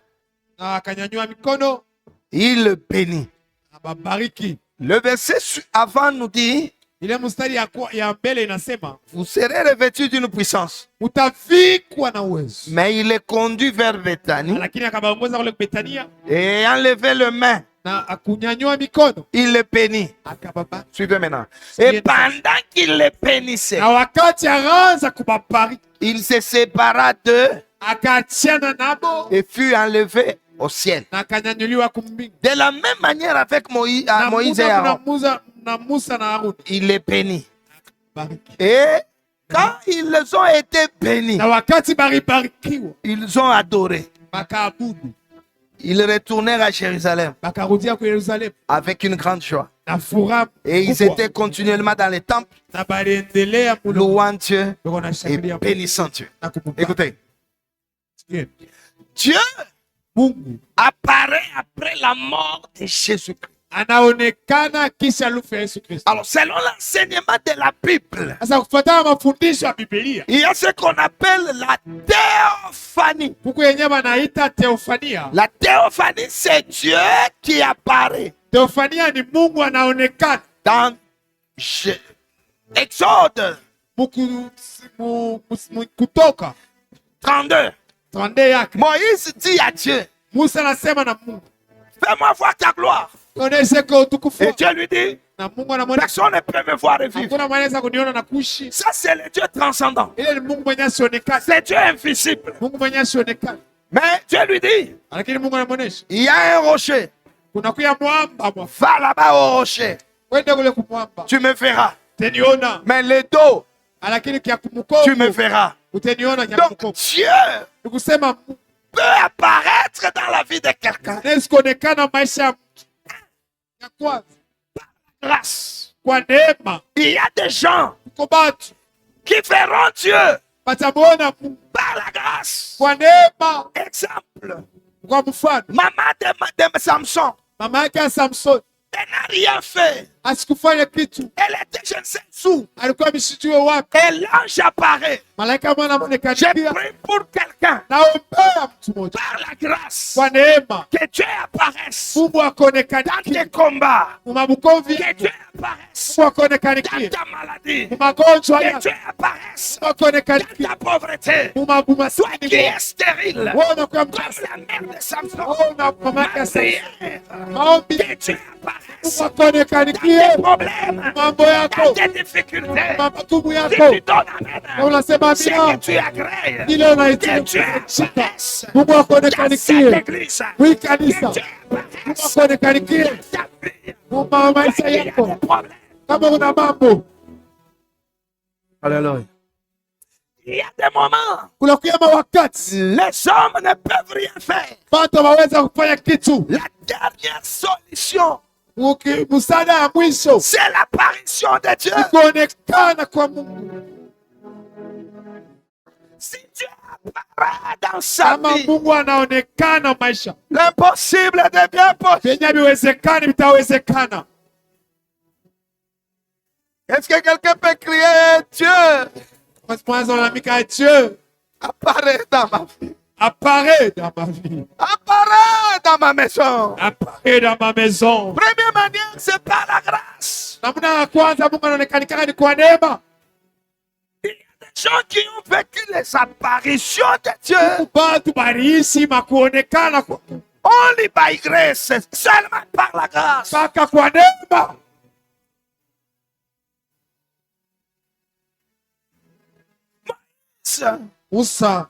na akanyanyua mikono
il le bénit.
ababariki.
Le verset avant nous dit,
Ile mstari ya mbele inasema
vous serez revêtus d'une puissance.
utavikwa na uwezo,
Mais il est conduit vers Bethanie.
lakini akabaongoza kule Betania
Et ayant levé le main,
na akunyanyua mikono
il le bénit.
akababa.
Suivez maintenant. Et pendant qu'il le bénissait,
Na wakati akaanza kubabariki
il se sépara d'eux
akaachana nabo
et fut enlevé au ciel.
na akanyanyuliwa kumbingu.
De la même manière avec Moïse, Moïse et Aaron,
na Musa na Haruni
il les bénit.
bariki.
Et quand ils ont été bénis,
Na wakati baribarikiwa
ils ont adoré.
bakaabudu,
Ils retournèrent à Jérusalem
bakarudia kwa Yerusalemu
avec une grande joie.
na furaha
Et ils
kubwa.
étaient continuellement dans les temples,
Na baliendelea mulu
louant Dieu
bako
et
nashangilia
bénissant Dieu.
na kukubariki.
Écoutez,
Sikia,
Dieu
Mungu
apparaît après la mort de Jésus-Christ.
anaonekana kisha lufu ya Yesu Kristo.
Alors, selon l'enseignement de la Bible,
Sasa kufuatana mafundisho ya Biblia,
il y a ce qu'on appelle la théophanie.
huku yenyewe wanaita teofania.
La théophanie, c'est Dieu qui apparaît.
Teofania ni Mungu anaonekana.
Dans Exode
Kutoka
32,
32 yake
Moïse dit à Dieu,
Musa anasema na Mungu,
fais-moi voir ta gloire.
onyeshe kwa utukufu
Et
wako.
Dieu lui dit,
Na Mungu anamwona,
personne ne peut me voir et vivre.
hakuna mwenye anaweza kuniona na kuishi.
Ça, c'est le Dieu transcendant.
Ile ni Mungu mwenye asionekana,
C'est Dieu invisible.
Mungu mwenye asionekana.
Mais Dieu lui dit,
Lakini Mungu anamwonyesha
il y a un rocher.
kuna kuya mwamba mwa.
Va là-bas au rocher.
Wende kule kumwamba.
Tu me verras.
Utaniona.
Mais le dos,
Lakini kia
tu me
kumkongo
verras.
utaniona kia
Donc
kumkongo.
Dieu
Nikusema
peut apparaître dans la vie de quelqu'un.
anaweza kuonekana maisha ya mtu. Ya kwanza
Grâce.
kwa neema,
Il y a des gens
kuko batu
qui verront Dieu
batamwona Mungu
par la grâce.
kwa neema.
Exemple,
Kwa mfano
maman de Samson,
mama yake ya Samsoni
elle n'a rien fait.
asikufanya kitu,
Elle était je ne sais où.
alikuwa ameshijue wapi.
Et l'ange apparaît.
Malaika mwana
J'ai
mwonekanikia,
pris pour quelqu'un
naombea mtu mmoja
par la grâce
kwa neema,
que Dieu apparaisse
Mungu
dans
akonekanikia
tes combats,
mumabukovi,
que Dieu apparaisse
Mungu
dans
akonekanikia
ta maladie,
mumagonjwa
que
ya,
Dieu apparaisse
Mungu
dans
akonekanikia
ta pauvreté. Toi
mumabumaskini
qui
mwako.
es stérile,
Wona kwa
comme
mtasa,
la mère de Samson,
wona kwa mama yake ya
ma
Samsoni,
prière,
maombi
que Dieu
Mungu
apparaisse dans
akonekanikie
tes problèmes,
mambo
dans
yako,
tes difficultés.
magumu
Si
yako,
tu donnes amen,
na unasema
c'est que
amina,
tu agrées.
ile
Que
unaitika
Dieu apparaisse
Mungu
dans cette
akonekanikie
église.
hii
Que
kanisa,
Dieu
Mungu
apparaisse
akonekanikie
dans ta vie.
kwa maisha
Il y a
yako.
des problèmes.
Kama una mambo,
Alléluia. Il y a des moments,
kunakuya mawakati
les hommes ne peuvent rien faire.
watu hawaweza kufanya kitu.
La dernière solution,
Msaada ya mwisho
c'est l'apparition de Dieu.
ni kuonekana kwa Mungu.
Si Dieu apparaît dans sa
Kama
vie,
Mungu anaonekana maisha,
l'impossible devient possible.
vyenye viwezekani vitawezekana.
Est-ce que quelqu'un peut crier Dieu
Mwanzo unalamika, Dieu
apparaît dans ma vie,
apparaît dans ma vie,
apparaît dans ma maison?
apparaît dans ma maison.
Première manière, c'est par la grâce.
Namna ya kwanza Mungu anaonekanika ni kwa neema.
Il y a des gens qui ont vécu les apparitions de Dieu
Batu baliishi makuonekana kwa
only by grace, seulement par la grâce.
mpaka kwa neema. Musa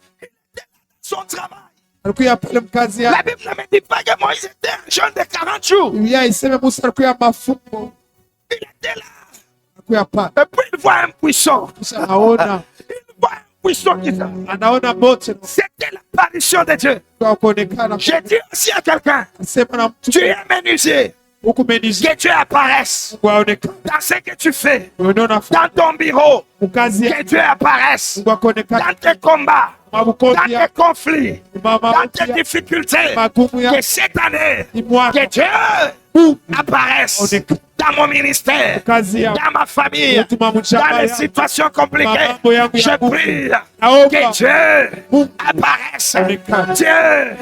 Son travail.
alikuya pale mkazi
La
ya
Bible ne me dit pas que Moïse était un jeune de 40 jours.
Biblia iseme Musa alikuya mafumbo,
Il était là.
alikuya pale
Et puis il voit un buisson.
kisha anaona
Il voit un buisson qui s'en-
anaona moto
C'était l'apparition de Dieu.
kwa kuonekana.
J'ai dit aussi à quelqu'un,
Sema na mtu
tu es menuisier.
huku meniji
Que Dieu apparaisse
Mungu aonekana,
dans ce que tu fais.
unaona
Dans ton bureau.
mkazi ya
Que Dieu apparaisse
Mungu akonekana,
dans tes combats. Dans
mabukozi
tes
ya
conflits. Dans tes
mama
difficultés.
magumu ya
Que cette année,
ni mwaka
que Dieu
Mungu
apparaisse
aonekana,
dans mon ministère,
kazi ya
dans ma famille,
mtuma
dans
mchama
les
ya
situations compliquées.
mambo yangu
Je
ya Mungu.
prie
Naomba
que Dieu
Mungu
apparaisse.
aonekane,
Dieu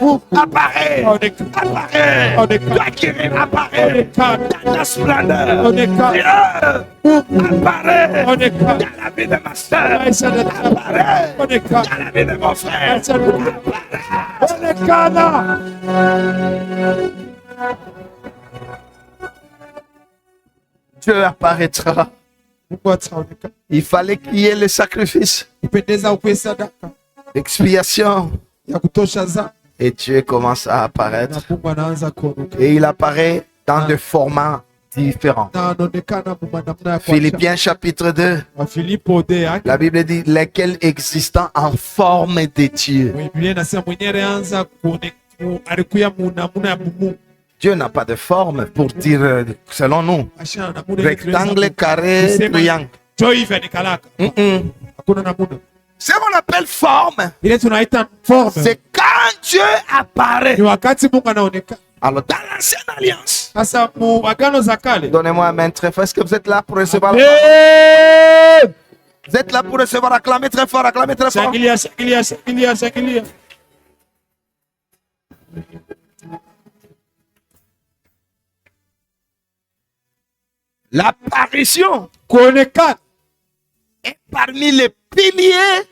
Mungu
apparaît.
aonekane,
Apparaît.
aonekane,
Toi qui apparaît
aonekane,
dans ta splendeur.
aonekane,
Dieu
Mungu
apparaît
aonekane,
dans la vie de ma soeur.
maisha ya
Apparaît
aonekane,
dans la vie de mon frère.
maisha ya aonekana.
Dieu apparaîtra.
Mungu ataonekana.
Il fallait qu'il y ait le sacrifice,
Ipendeza ukwe sadaka
l'expiation.
ya kutosha za
Et Dieu commence à
na
apparaître.
Mungu anaanza kuonekana
Et il apparaît dans des formats différents.
na anaonekana mu namna ya
Philippiens chapitre 2,
Filipo de yake.
la Bible dit lesquels existant en forme de Dieu.
Biblia inasema mwenyewe alianza alikuya mu namna ya bumu
Dieu n'a pas de forme pour dire selon nous.
ashana namuna
Rectangle, carré, triangle.
jo hivi anikalaka hakuna namuna
Ce qu'on appelle forme,
ile tunaita forme.
c'est quand Dieu apparaît.
Ni wakati Mungu anaonekana.
Alors, dans l'ancienne alliance,
Sasa mu agano za kale,
donnez-moi un main très fort. Est-ce que vous êtes là pour recevoir la
Amen.
Vous êtes là pour recevoir, acclamez très fort, acclamez très fort.
Shangilia, shangilia, shangilia, shangilia.
L'apparition
Kuonekana
est parmi les piliers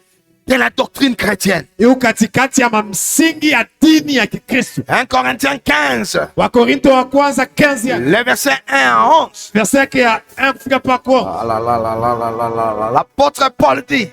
de la doctrine chrétienne.
yu katikati ya mamsingi ya dini ya Kikristo.
1 Corinthiens 15,
Wakorinto wa kwanza 15 ya
les versets 1 à 11.
verset yake ya 1 kufika pa 11.
Ah là là là là là là là là. L'apôtre Paul dit,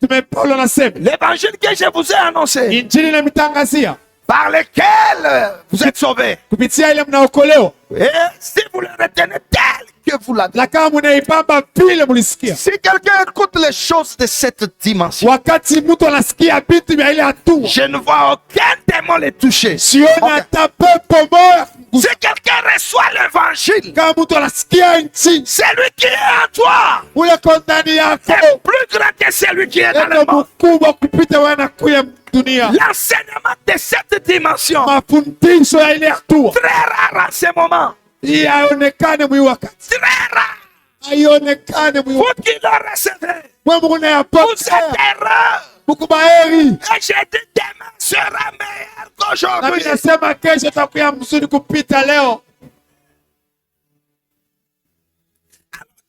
Tume Paulo anasema
l'évangile que je vous ai annoncé,
injili na mitangazia
par lequel vous êtes sauvés.
kupitia ile mnaokolewa,
Et si vous le retenez tel que vous l'avez.
na kama munaibamba vile mulisikia.
Si quelqu'un écoute les choses de cette dimension,
Wakati mtu anasikia vitu vya ile hatua,
je ne vois aucun démon les toucher.
sioni
Ok.
hata pepo moja kumgusa.
Si quelqu'un reçoit l'évangile,
Kama mtu anasikia injili,
celui qui est en toi
ule ko ndani yako
est plus grand que celui qui est dans le
eko
monde.
mkubwa kupita wana kuya dunia.
L'enseignement de cette dimension,
Mafundisho ya ile hatua
très rare en ce moment,
yaonekane mwi wakati,
très rare.
haionekane mwi
Vous
wakati.
qui le recevez,
Mwe
vous êtes
munayapokea
heureux.
mukubaheri.
Et j'ai dit demain sera meilleur
Nami
qu'aujourd'hui.
nasema kesho takuya mzuri kupita leo.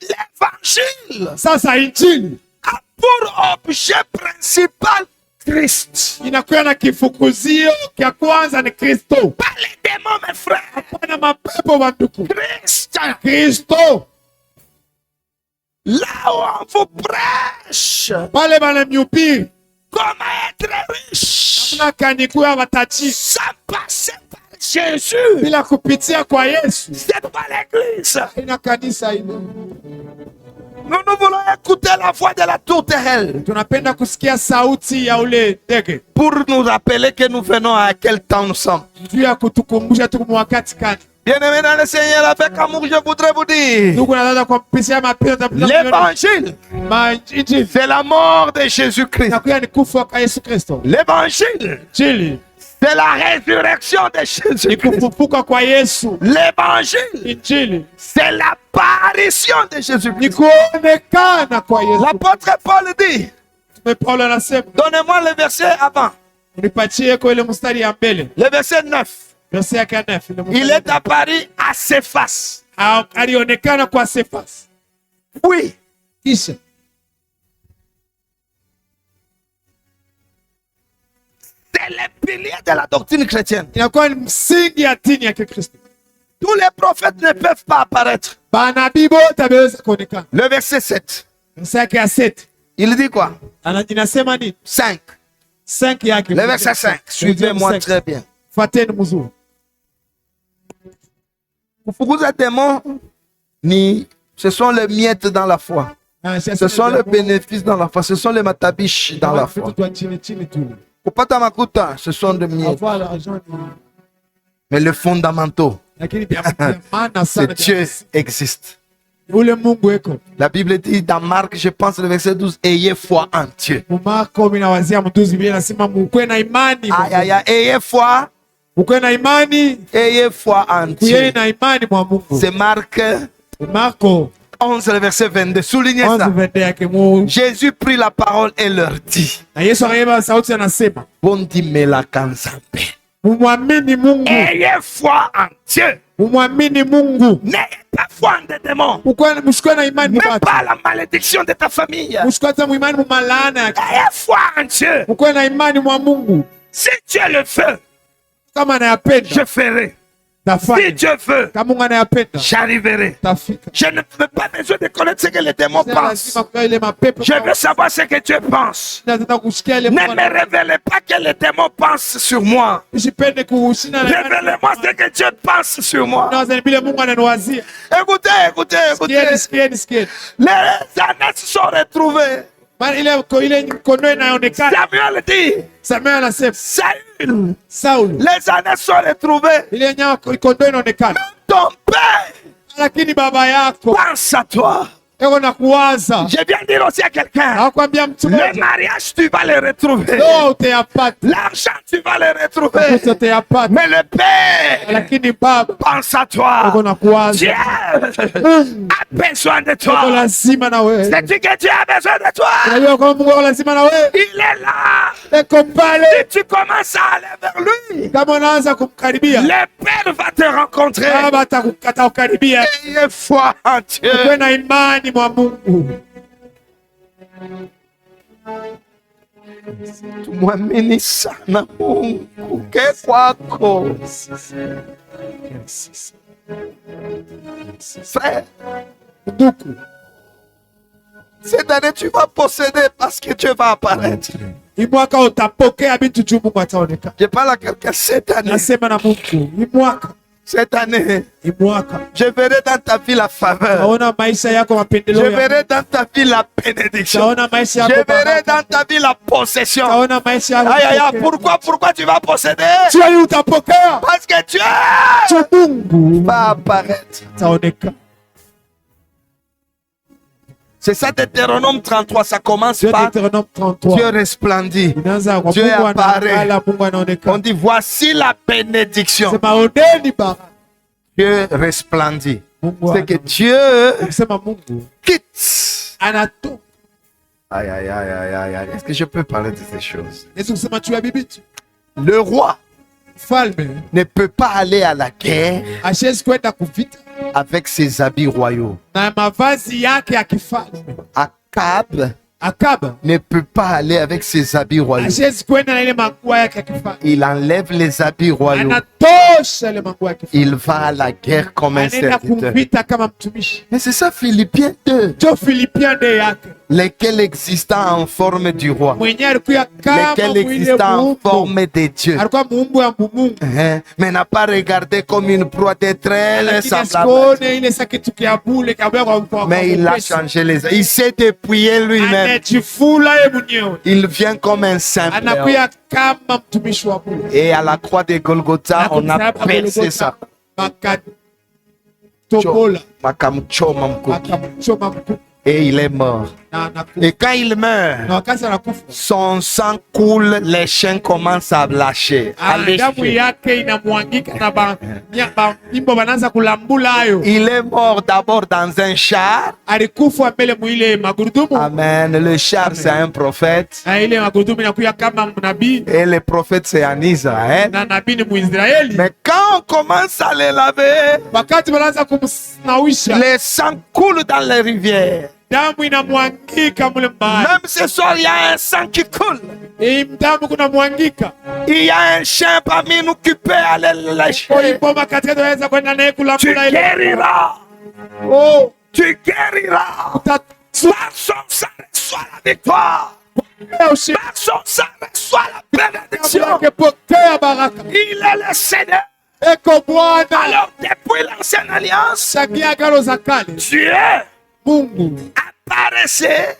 L'évangile
Sasa injili
a pour objet principal Christ.
inakuwa na kifukuzio kya kwanza ni Kristo,
Pas les démons, mes frères.
hapana mapepo banduku.
Christ.
Kristo
Là où on vous prêche
pale banamyubiri
comment être riche
nakanikuya bataji
sans passer par Jésus.
bila kupitia kwa Yesu.
C'est pas l'église.
Ina kanisa ile.
Nous voulons écouter la voix de la tourterelle
Tunapenda kusikia sauti ya ule ndege
pour nous rappeler que nous venons à quel temps nous sommes.
juu ya kutukumbusha tuko wakati gani.
Bien-aimés dans le Seigneur, avec amour, je voudrais vous dire,
Ndugu na dada, kwa mpisha mapendo
l'évangile,
injili
c'est la mort de Jésus-Christ.
inakuwa ni kufa kwa Yesu Kristo.
L'évangile,
Injili
c'est la résurrection de
ni
Jésus-Christ.
kufufuka kwa Yesu.
L'évangile,
Injili
c'est l'apparition de
ni
Jésus-Christ.
kuonekana kwa Yesu.
L'apôtre Paul dit,
Tume Paulo anasema,
donnez-moi le verset avant,
unipatie kwa ile mstari ya mbele,
le verset 9.
verse yake ya 9. Ile mstari
Il est apparu à ses faces.
alionekana kwa Sefas.
Oui,
Kisha
c'est le pilier de la doctrine chrétienne.
inakuwa ni msingi ya dini ya Kikristo.
Tous les prophètes ne peuvent pas apparaître.
Banabii bote hawezi kuonekana.
Le verset 7,
Verse yake ya 7
il dit quoi?
inasema nini?
5.
5 yake.
Le verset 5. Suivez-moi très bien.
Fuateni mzuri.
Kufukuza démons, ce sont les miettes dans la foi. Ce sont les bénéfices dans la foi. Ce sont les matabiches dans la foi. Kupata makuta, ce sont des miettes. Mais les fondamentaux, c'est Dieu existe.
Ule Mungu eko.
La Bible dit dans Marc, je pense le verset 12, ayez foi en Dieu.
Marko minawazia mtuzi Biblia inasema mukwe na imani.
Aïe, aïe, aïe, ayez foi.
Mukwe na imani.
Ayez foi en Dieu.
Kuyeni na imani mwa Mungu.
C'est Marc
Marko
11, le verset 22. Soulignez ça.
11:22 yake Mungu.
Jésus prit la parole et leur dit,
Na Yesu akaiba sauti anasema,
Bondimela kanzambe.
mumwamini Mungu.
Ayez foi en Dieu.
Mumwamini Mungu.
N'ayez pas foi en des démons.
Mshikwe na imani
Même
mubatu.
pas la malédiction de ta famille.
Mshikwe hata muimani mumalaana yake.
Ayez foi en Dieu.
Mkwe na imani mwa Mungu.
Si Dieu le veut,
Kama anayapenda
je ferai. Si
tafanya.
Dieu veut,
Kama Mungu anayapenda
j'arriverai.
tafika.
Je ne veux pas besoin de connaître ce que les démons
Sasa
pensent.
lazima kwa ile mapepo.
Je veux savoir ce que Dieu pense.
Nataka kusikia ile
Ne
Mungu
me révélez pas que les démons pensent sur moi.
usipende kuhusiana na
Révélez-moi ce que Dieu pense sur moi.
na vile Mungu ananiwazia.
Écoutez, écoutez, écoutez.
Sikieni.
Les années se sont retrouvées.
Maana ile mkono inaonekana.
Samuel dit,
Samuel anasema
Saül, les années sont retrouvées.
ile nyama mkono inaonekana.
Ton père
Lakini baba yako
pense à toi.
eko na kuwaza.
Je viens dire aussi à quelqu'un,
Hakwambia mtu
le
mmoja.
mariage, tu vas le retrouver.
Ndio utayapata.
L'argent, tu vas le retrouver.
Utayapata.
Mais le père
Lakini baba
pense à toi.
eko na kuwaza.
Dieu a besoin de
Eko
toi.
lazima na wewe.
C'est-tu que Dieu a besoin de toi?
Unajua kwamba Mungu eko lazima na wewe.
Il est là.
Eko pale.
Si tu commences à aller vers lui,
Kama unaanza kumkaribia,
le Père va te rencontrer.
baba atakukata ukaribia.
Ayez foi en Dieu.
Uwe na imani mwa Mungu.
tumwamini sana Mungu ke kwako. Frère,
Ndugu,
cette année tu vas posséder parce que Dieu va apparaître.
hii mwaka utapokea vitu juu Mungu ataonekana.
Je parle à quelqu'un cette année.
Nasema na Mungu, hii mwaka,
Cette année,
hii mwaka
je verrai dans ta vie la faveur.
taona maisha yako
Je
mapendeleo ya
verrai dans ta vie la bénédiction.
taona maisha
Je
yako
verrai
baraka.
dans ta vie la possession.
Taona maisha yako
Aïe, aïe, aïe,
kupokea.
pourquoi tu vas posséder?
Sio hii utapokea.
Parce que Dieu
Sio Mungu
va apparaître.
ataonekana.
C'est ça Deutéronome 33, ça commence
Sio
par
Deutéronome 33.
Dieu resplendit.
Inaanza kwa
Dieu
Mungu
apparaît.
anaangalia, Mungu
On
anaonekana.
dit voici la bénédiction.
Sema ondeni baraka.
Dieu resplendit.
Mungu
C'est que
ana-
Dieu
Sema Mungu
quitte.
anatoka.
Aïe, aïe, aïe, aïe, aïe, aïe. Est-ce que je peux parler de ces choses?
Yesu kusema juu ya bibi tu.
Le roi
Mfalme
ne peut pas aller à la guerre
hashezi kwenda kuvita
avec ses habits royaux.
na mavazi yake ya kifalme.
Akab
Akaba
ne peut pas aller avec ses habits royaux.
hashezi kwenda na ile manguo yake ya kifalme.
Il enlève les habits royaux.
Anatosha ile manguo ya kifalme.
Il va à la guerre comme un
Anaenda
serviteur.
kuvita kama mtumishi.
Mais c'est ça Philippiens 2.
Jo Filipian de yake
Lesquels existant en forme du roi.
mwenye alikuwa kama
Lesquels
mwile
existant en
muumbu,
forme de Dieu.
alikuwa muumbu ya Mungu,
Hein? Mais n'a pas regardé comme une proie d'être
lakini
semblable.
asikuone ile sa kitu kia bule kabla kwa
Mais il a changé les. Il s'est dépouillé lui-même.
anajifula yeye mwenyewe,
Il vient comme un simple homme.
anakuya kama mtumishi wa Mungu.
Et à la croix de Golgotha, on a
Akamsaba
percé
Golgotha,
ça.
makatobola
Makamchoma mkuki.
akamchoma mkuki
Et il est mort.
na anakufa.
Et quand il meurt,
Na wakati anakufa
son sang coule, les chiens commencent à lâcher. À
damu
lécher.
yake inamwangika na nyimbo banaanza kulambula hayo.
Il est mort d'abord dans un char.
Alikufa mbele mwile magurudumu
Amen. Le char, c'est un prophète.
na ile magurudumu inakuya kama nabii
Et le prophète, c'est en Israël.
na nabii ni Muisraeli.
Mais quand on commence à les laver,
Wakati wanaanza kumnawisha
le sang coule dans les rivières.
damu inamwangika mule mbali.
Même ce soir, il y a un sang qui coule.
Damu kunamwangika.
Il y a un chien parmi nous qui peut aller le lâcher.
Ulipoma katikati unaweza kwenda naye
Tu
kulambula ile.
guériras.
Oh,
Tu guériras. Par son sang, reçois la victoire. Par son sang, reçois la bénédiction.
pokea baraka.
Il est le Seigneur.
Eko Bwana.
Alors, depuis l'ancienne alliance,
Tangia agano za kale
Dieu
Mungu
apparaissait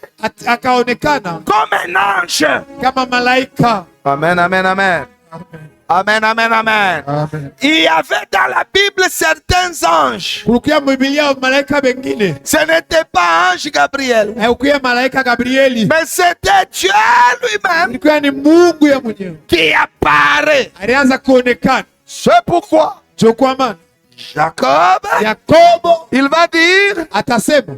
akaonekana
comme un ange.
kama malaika.
Amen, amen, amen. Amen, amen, amen.
Amen.
Il y avait dans la Bible certains anges.
Kulikuwa Biblia malaika bengine.
Ce n'était pas ange Gabriel,
Haikuwa malaika Gabrieli.
mais c'était Dieu lui-même
Ilikuwa ni Mungu ya mwenyewe.
qui apparaît.
Alianza kuonekana.
C'est pourquoi
Jo kwa maana
Jacob,
Yakobo
il va dire,
atasema,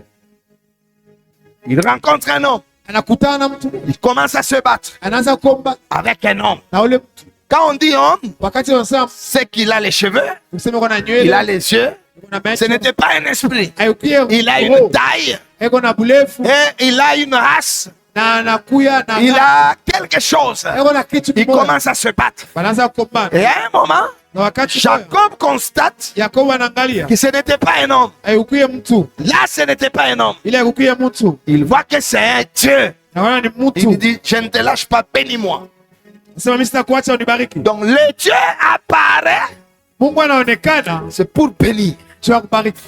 il rencontre un homme.
anakutana na mtu,
Il commence à se battre
anaanza kuomba
avec un homme.
na ule mtu.
Quand on dit homme,
Wakati wanasema
c'est qu'il a les cheveux,
useme kuna
il
nywele,
a les yeux.
kuna
Ce
macho,
n'était pas un esprit.
haikuwa
Il a
roho,
une taille
eko na burefu
et il a une race.
na anakuya na
Il a quelque chose.
eko na kitu
Il
kimoja.
commence à se battre.
Wanaanza kugombana.
Et à un moment,
Na wakati moja,
Jacob constate
Yakobo anaangalia,
que ce n'était pas un homme.
haikuwa mtu.
Là, ce n'était pas un homme.
Ile haikuwa mtu.
Il voit que c'est un Dieu.
Na wana ni
Il lui
mtu.
dit, je ne te lâche pas, bénis-moi.
Sema mimi sitakuacha unibariki.
Donc le Dieu apparaît,
Mungu anaonekana,
c'est pour bénir.
tu akubariki.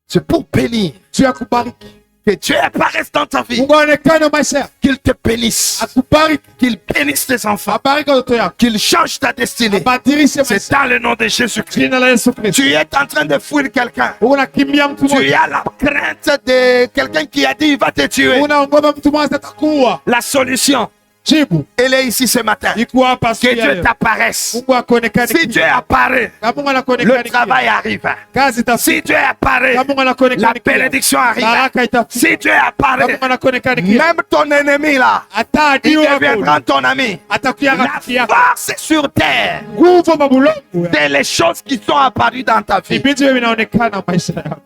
C'est pour bénir.
Tu akubariki.
Que Dieu apparaisse dans ta vie.
Mungu aonekane maisha yako.
Qu'il te bénisse.
Akubariki.
Qu'il bénisse tes enfants.
Abariki watoto yako.
Qu'il change ta destinée.
Abadilishe
C'est
maisha.
dans le nom de Jésus-Christ.
Jina la Yesu Kristo.
Tu es en train de fuir quelqu'un.
Unakimbia mtu
Tu
mmoja.
as la crainte de quelqu'un qui a dit il va te tuer.
Unaogopa mtu mmoja atakuua.
La solution,
Jibu
elle est ici ce matin.
iko hapa
Que
siku ya
Dieu
leo.
t'apparaisse.
Mungu akonekane.
Si Dieu apparaît,
Kama Mungu
le
anakonekana,
travail arrive.
kazi itafika.
Si Dieu apparaît,
Kama Mungu
la
anakonekana,
bénédiction arrive.
baraka itafika.
Si Dieu
Kama
apparaît,
Mungu anakonekana,
même ton ennemi là,
hata
il
adui wako
deviendra ton ami.
atakuya
La
rafiki yako.
force sur terre,
Nguvu mabulongo
c'est les choses qui sont apparues dans ta vie.
vitu hivi vinaonekana maisha yako.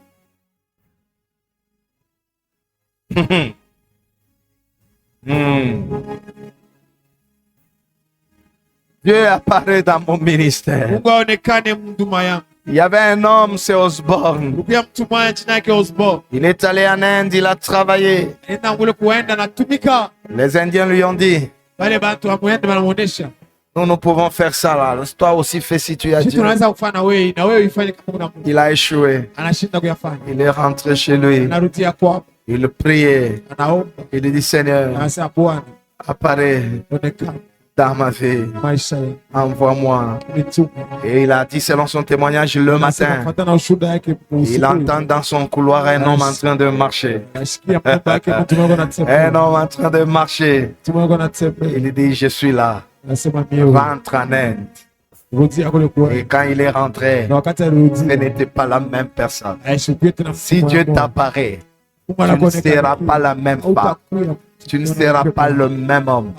Dieu apparaît dans mon ministère.
Mungu aonekane mhuduma yangu.
Il y avait un homme, c'est Osborne.
Kulikuwa mtu mmoja jina yake Osborne.
Il est allé en Inde, il a travaillé.
Enda ngule kuenda na tumika.
Les Indiens lui ont dit,
Wale bantu wamuende wanamuonesha.
nous pouvons faire ça là. Toi aussi fais si tu as
Sisi
Dieu.
tunaweza kufanya na wewe ifanye kama una Mungu.
Il a échoué.
Anashinda kuyafanya.
Il est rentré chez lui.
Anarudia kwao.
Il priait.
Anaomba.
Il dit, Seigneur,
Anasema Bwana,
apparaît
onekana
dans ma vie.
maisha yangu.
Envoie-moi.
Nitume.
Et il a dit selon son témoignage le
Anasema
matin.
kufuatana na ushuhuda yake usiku.
Il entend dans son couloir un homme en train de marcher.
Nasikia mtu yake mtu mmoja
Un
anatembea.
homme en train de marcher.
Mtu mmoja anatembea.
Il dit, je suis là.
Anasema mimi
Rentre en Inde.
rudia kule kwa.
Et quand il est rentré,
Na wakati alirudi.
ce n'était pas la même personne.
Aishukie tena.
Si Dieu t'apparaît, tu ne seras pas la même femme. Tu ne seras pas le même homme.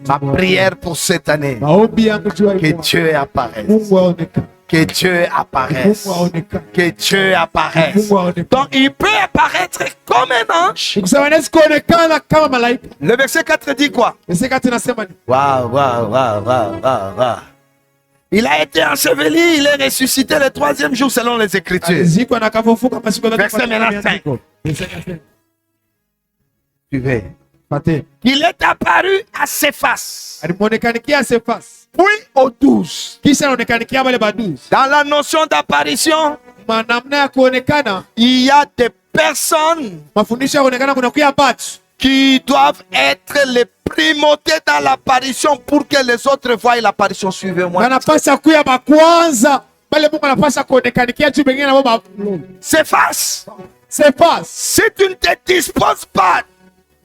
Ma prière pour cette année, que Dieu apparaisse. Que Dieu apparaisse. Que Dieu apparaisse. Donc il peut apparaître comme un ange. Le verset 4 dit quoi? Waouh, waouh, waouh, waouh, waouh, waouh. Il a été enseveli, il est ressuscité le troisième jour selon les Écritures. Verset maintenant 5. Suivez. Il est apparu à ses faces. Puis aux 12. Dans la notion d'apparition, il y a des personnes qui doivent être les primautés dans l'apparition pour que les autres voient l'apparition. Suivez-moi. C'est face. Si tu ne te disposes pas,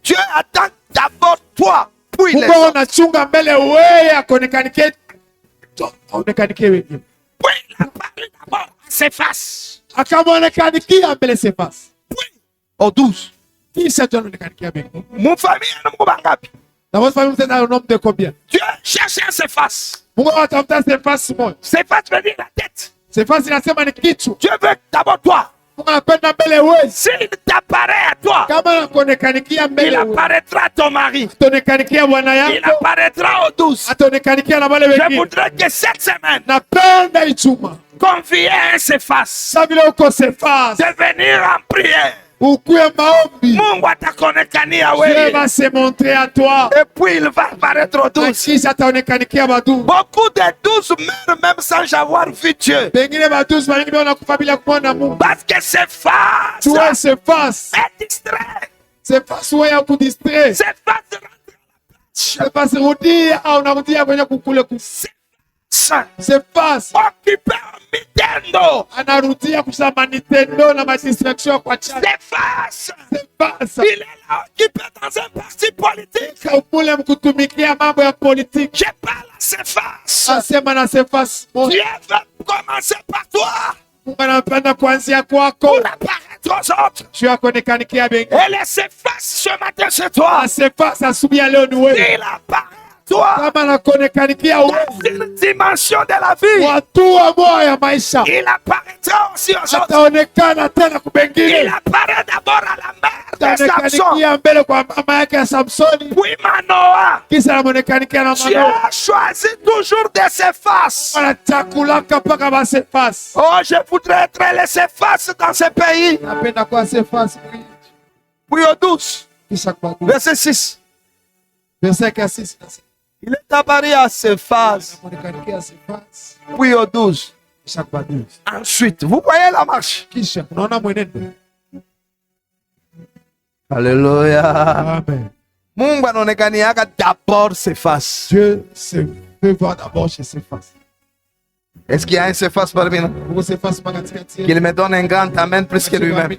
Dieu attend d'abord toi, puis les autres. Puis il apparaît d'abord à ses faces. Puis aux 12. Mon famille est nombre bangapi. Dieu cherche à ses faces. Ses faces veut dire la tête. Dieu veut d'abord toi. S'il t'apparaît à toi, il apparaîtra à ton mari. Il apparaîtra aux 12. Je voudrais que cette semaine, qu'on vienne se fasse. De venir en prière. Mungu atakonekania wewe.
Va se montrer à toi.
Et puis il va apparaître aux 12. Beaucoup de 12 meurent même sans avoir vu Dieu. Parce que c'est face. Est distrait. C'est face. Occupé au Nintendo.
Anarudia kusema Nintendo na madistraction kwa chat.
C'est face. Il est là occupé dans un parti politique.
Kule mkutumikia mambo ya politique.
Je parle à ses faces.
Asema na ses faces.
Dieu veut commencer par toi.
Mungu anapenda kuanzia kwako.
Pour apparaître aux autres.
Tu as konekanikia bengi.
Et laissez face ce matin chez toi.
Ses faces asubuhi leo ni wewe.
Il apparaît. Toi,
dans
une dimension de la vie, il apparaîtra aussi aux autres. Il apparaît d'abord à la mère de Samson. Oui, Manoah. Tu as choisi toujours de ses faces. Oh, je voudrais être laissé face dans ce pays. Oui, au 12. Verset 6. Il est apparu à ses faces. Puis au 12. Ensuite, vous voyez la marche. Alléluia.
Amen.
Mungu anaonekaniaka d'abord ses faces.
Dieu se fait voir d'abord chez ses faces.
Est-ce qu'il y a un ses faces parmi nous? Qu'il me donne un grand amen plus que lui-même.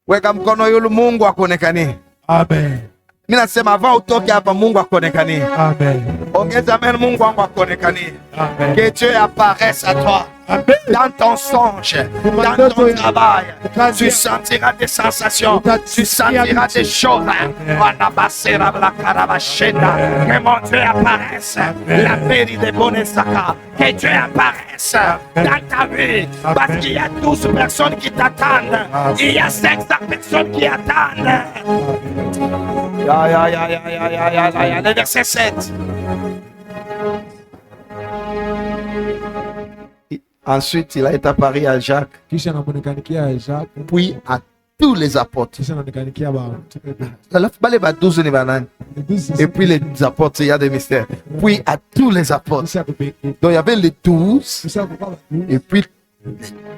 Weka mkono yule Mungu akuonekanie.
Amen.
Mimi nasema avant utoke hapa Mungu akuonekanie.
Amen.
Ongeza amen, Mungu wangu akuonekanie.
Amen.
Que Dieu apparaisse à toi.
Amen.
Dans ton songe, dans ton travail, tu sentiras des sensations, tu sentiras des choses. Que mon Dieu apparaisse. La mairie de Bonesaka. Que Dieu apparaisse dans ta vie. Parce qu'il y a 12 personnes qui t'attendent. Il y a 500 personnes qui attendent. Le verset 7. Ensuite, il a été apparu à Jacques,
Kisha anamuonekanikia Jacques.
puis à tous les apôtres.
Kisha anaonekanikia mitume.
Les 12 ni banani. Et puis les apôtres, il y a des mystères. Puis à tous les apôtres.
Kisha kubeki.
Donc il y avait les 12
Kisha kubaba.
et puis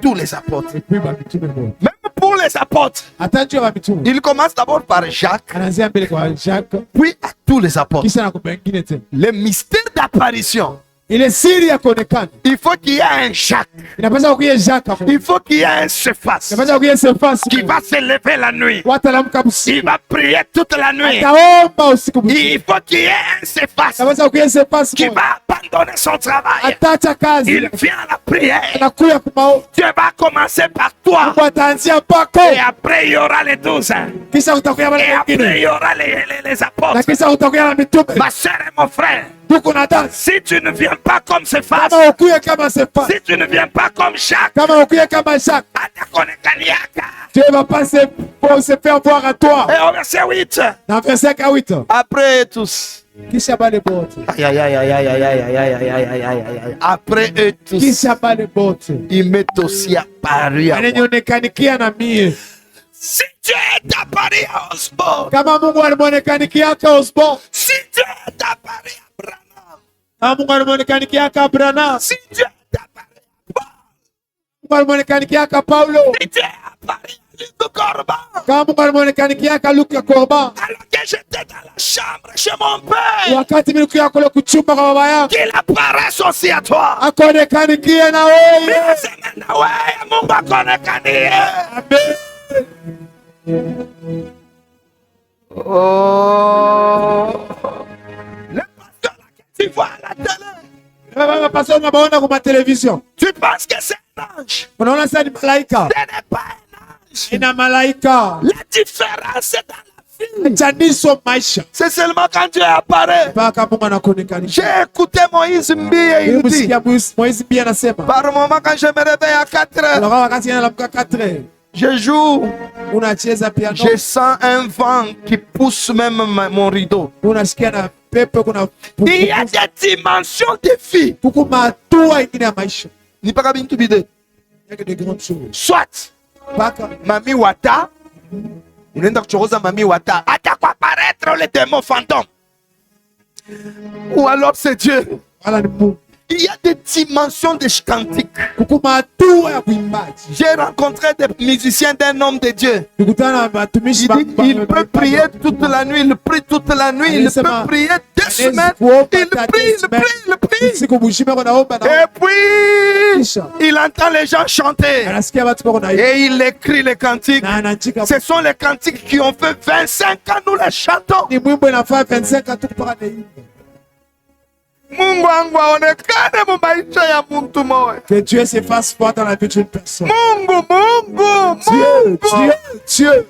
tous les apôtres.
Et puis mitume bo.
Même pour les apôtres,
Hata njoo wa mitume.
il commence d'abord par Jacques,
Anaanzia mbele kwa Jacques.
puis à tous les apôtres.
Kisha nakubeba wengine tena.
Les mystères d'apparition.
Ile siri ya kuonekana.
Il faut qu'il y ait un Jacques.
Inapaswa kuye Jacques hapo.
Il faut qu'il y ait un Cephas
Inapaswa kuye Sefasi.
qui va se lever la nuit.
Watalamka usiku.
Il va prier toute la nuit.
Ataomba usiku mzima.
Il faut qu'il y ait un Cephas
Inapaswa kuye Sefasi.
qui va abandonner son travail.
Ataacha kazi.
Il vient à la prière.
Anakuya kumao.
Dieu va commencer par toi.
Wataanzia pako.
Et après, il y aura les 12.
Kisha utakuya
Et
wale
après, il
wengine.
y aura les
Na
apôtres.
kisha utakuya na mitume.
Ma soeur et mon frère,
Tuko na dance.
si tu ne viens pas comme Cephas,
Kama ukuye kama Sefasi.
si tu ne viens pas comme Jacques,
Kama ukuye kama Jacques.
atakonekaniaka.
Dieu va pas se faire voir à toi.
Et au verset 8.
Dans verset 8.
Après tous.
Kisha bale bote.
Aïe, aïe, aïe, aïe, aïe, aïe, aïe, aïe, aïe, aïe, aïe, aïe, aïe. Après eux tous,
Kisha bale bote.
il m'est aussi apparu à moi.
Ananionekanikia na mie.
Si Dieu est apparu à Osborne,
Kama Mungu alimuonekanikia kwa Osborne.
si Dieu est apparu à Branham,
Kama Mungu alimuonekanikia kwa Branham.
si Dieu est apparu à Paul,
Mungu alimuonekanikia kwa Paulo.
si Dieu est apparu à Luc Corban,
Kama Mungu alimuonekanikia kwa Luka Korban.
alors que j'étais dans la chambre chez mon père,
Wakati nilikuwa kule kuchumba kwa baba yangu.
qu'il apparaisse aussi à toi.
Akonekanikie na wewe.
Nasema na wewe, Mungu akonekanie.
Amen.
Oh, le pasteur là que tu vois à la télé,
Baba pastor unabaona kwa television.
tu penses que c'est un ange.
Unaona sasa ni malaika.
Ce n'est pas un ange.
Ina malaika.
La différence est dans la vie.
Janiso maisha.
C'est seulement quand Dieu apparaît.
Mpaka Mungu anakuonekania.
J'ai écouté Moïse Mbie, il dit,
Msikia Moïse pia anasema.
par moment quand je me réveille à 4 heures,
Unakaa wakati analamka 4.
je joue,
Unacheza piano.
je sens un vent qui pousse même mon rideau.
Unasikia na pepe kuna
Il y a des dimensions de vie.
kuku matua ingine ya maisha.
Ni pas bintu bide.
Yake de grandes choses.
Soit
Mpaka
Mami Wata, unaenda kuchoroza Mami Wata, atakuwa apparaître le démon fantôme. Ou alors c'est Dieu.
wala ni Mungu.
Il y a des dimensions de cantiques.
Kuku matua ya kuimbaji.
J'ai rencontré des musiciens d'un homme de Dieu.
Nikutana na watumishi
Il dit, il peut prier toute la nuit, il prie toute la nuit, il peut prier 2 semaines, il prie.
Siku mshime kuna omba na
Et puis,
kisha.
il entend les gens chanter.
Anasikia watu wako na hiyo.
Et il écrit les cantiques.
Na anaandika.
Ce sont les cantiques qui ont fait 25 ans, nous les chantons.
Ni mwimbo inafaa 25 atu mpaka na hiyo.
Mungu wangu aonekane mu maisha ya mtu moja.
Que Dieu se fasse voir dans la vie d'une personne.
Mungu, Mungu,
Dieu,
Mungu.
Dieu, Dieu.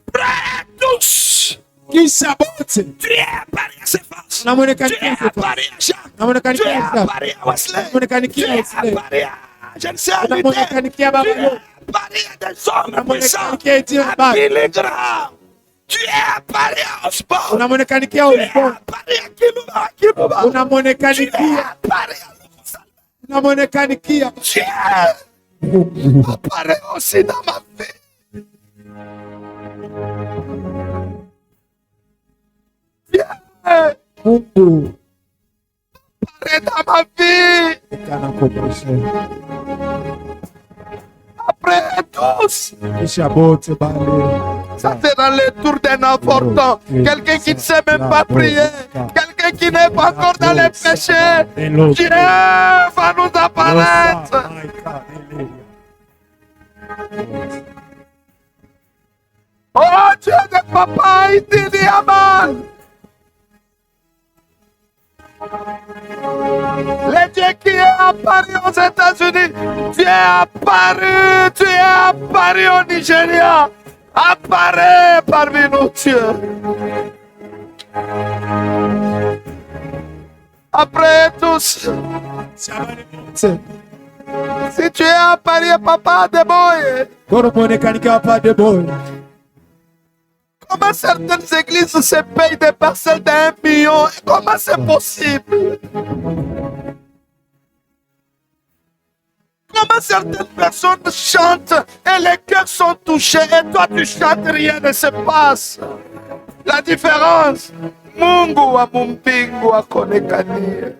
Après tous,
Kisha bote.
tu es apparu à ses faces. Tu
Namuonekanikia
es
Sefa.
apparu à Jacques. Tu
Namuonekanikia
es
Sefa.
apparu à Wesley. Tu
Namuonekanikia
es
Wesley.
apparu à, je ne sais, à Luther.
Namuonekanikia
Tu
baba
es
yangu.
apparu à des hommes puissants.
Namuonekanikia Etienne
À
Bag.
Billy Graham. Tu es apparu à Osborne.
Unamuonekanikia
Tu es
Osborne.
apparu à Kiluba, Kiluba. Tu es
Unamuonekanikia.
apparu à Lukusa.
Unamuonekanikia.
Tu es apparu aussi dans ma vie. Viens,
Mungu.
apparaît dans ma vie.
Kana kumbushe.
Après tous,
Kisha bote bale.
ça sera le tour d'un important. Quelqu'un qui ne sait même pas prier. Quelqu'un qui n'est pas encore dans les péchés. Dieu va nous apparaître. Oh Dieu de papa, il dit Yaman. Le Dieu qui est apparu aux États-Unis, tu es apparu au Nigeria, apparaît parmi nous, Dieu. Après tous, Si tu es à Paris, papa de boy. Comment certaines églises se payent des parcelles d'1 million? Comment c'est possible? Comment certaines personnes chantent et les cœurs sont touchés et toi tu chantes, rien ne se passe. La différence, Mungu wa mumbingu akonekanie.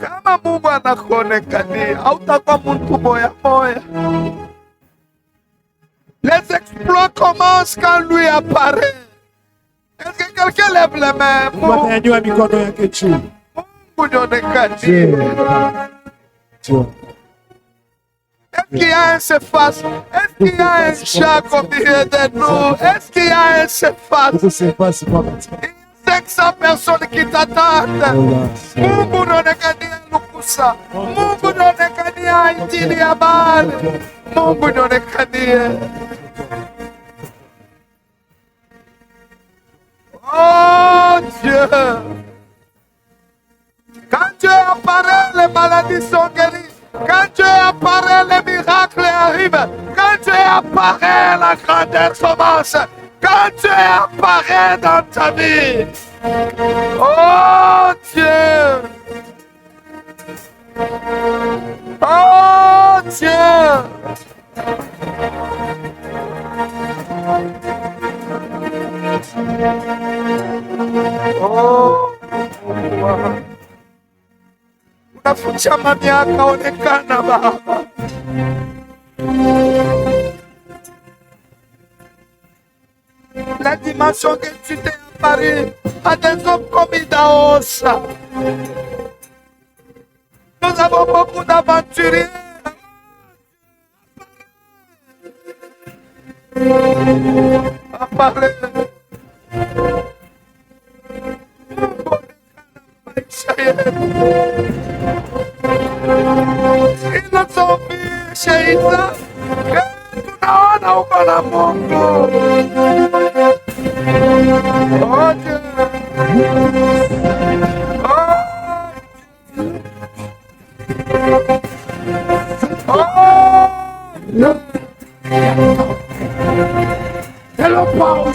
Kama Mungu anakonekania, hautakuwa mtu moya moya. Les exploits commencent quand lui apparaît. Est-ce que quelqu'un lève les mains? Mungu nionekanie. Est-ce qu'il y a un Cephas? Est-ce qu'il y a un chat au milieu de nous? Est-ce qu'il y a un Cephas? Il y a 500 personnes qui t'attendent. Mungu nionekanie lukusa. Mungu nionekanie itili ya bali. Mungu nionekanie. Oh Dieu! Quand Dieu apparaît, les maladies sont guéries. Quand Dieu apparaît, les miracles arrivent. Quand Dieu apparaît, la grandeur commence. Quand Dieu apparaît dans ta vie. Oh Dieu! Oh Dieu! Oh, unafuchama miaka onekana Baba. La dimension que tu t'es apparu à des hommes comme Idaos. Nous avons beaucoup d'aventuriers. Apparaît. Ils nous ont vus chez Isaac. Tunaona uko na Mungu. Oh Dieu. Oh Dieu. Hello, Paul.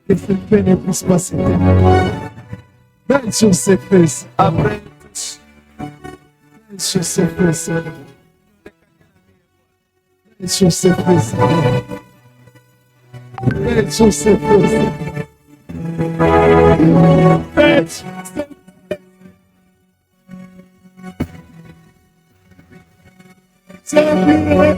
Que cette paix ne puisse pas s'éteindre. Belle sur ses fesses. Après, belle sur ses fesses. Belle sur ses fesses. Belle sur ses fesses. Belle sur ses fesses.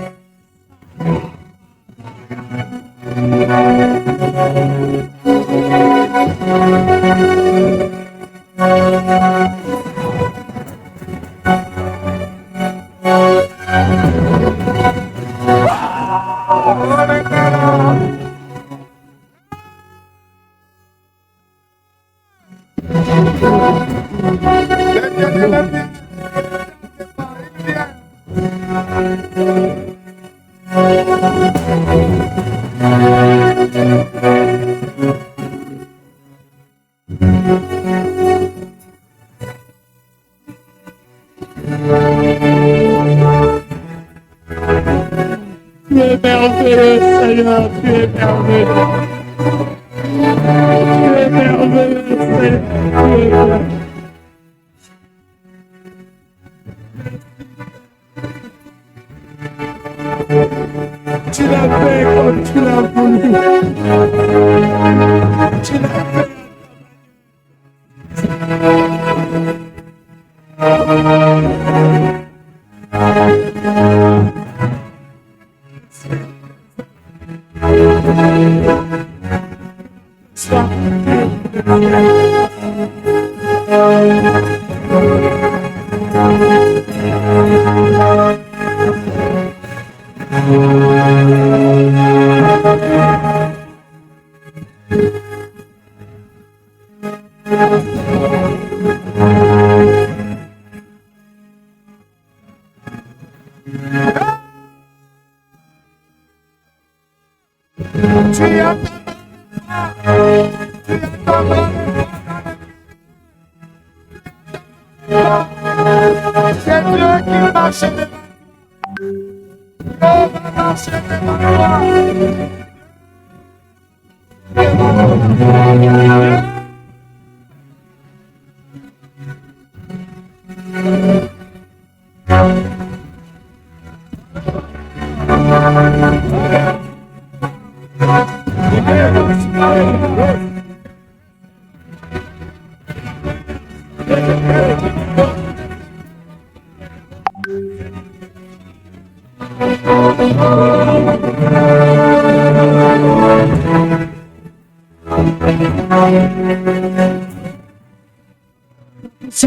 Tu es merveilleux, Seigneur, tu es merveilleux. Tu es merveilleux, Seigneur, tu es merveilleux. Tu l'as fait comme tu l'as voulu. Tu l'as fait. Tu
C'est Dieu qui marche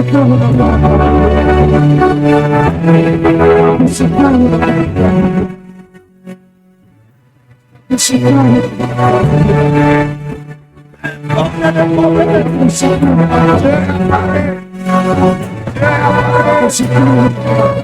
devant toi. Dieu va marcher devant toi.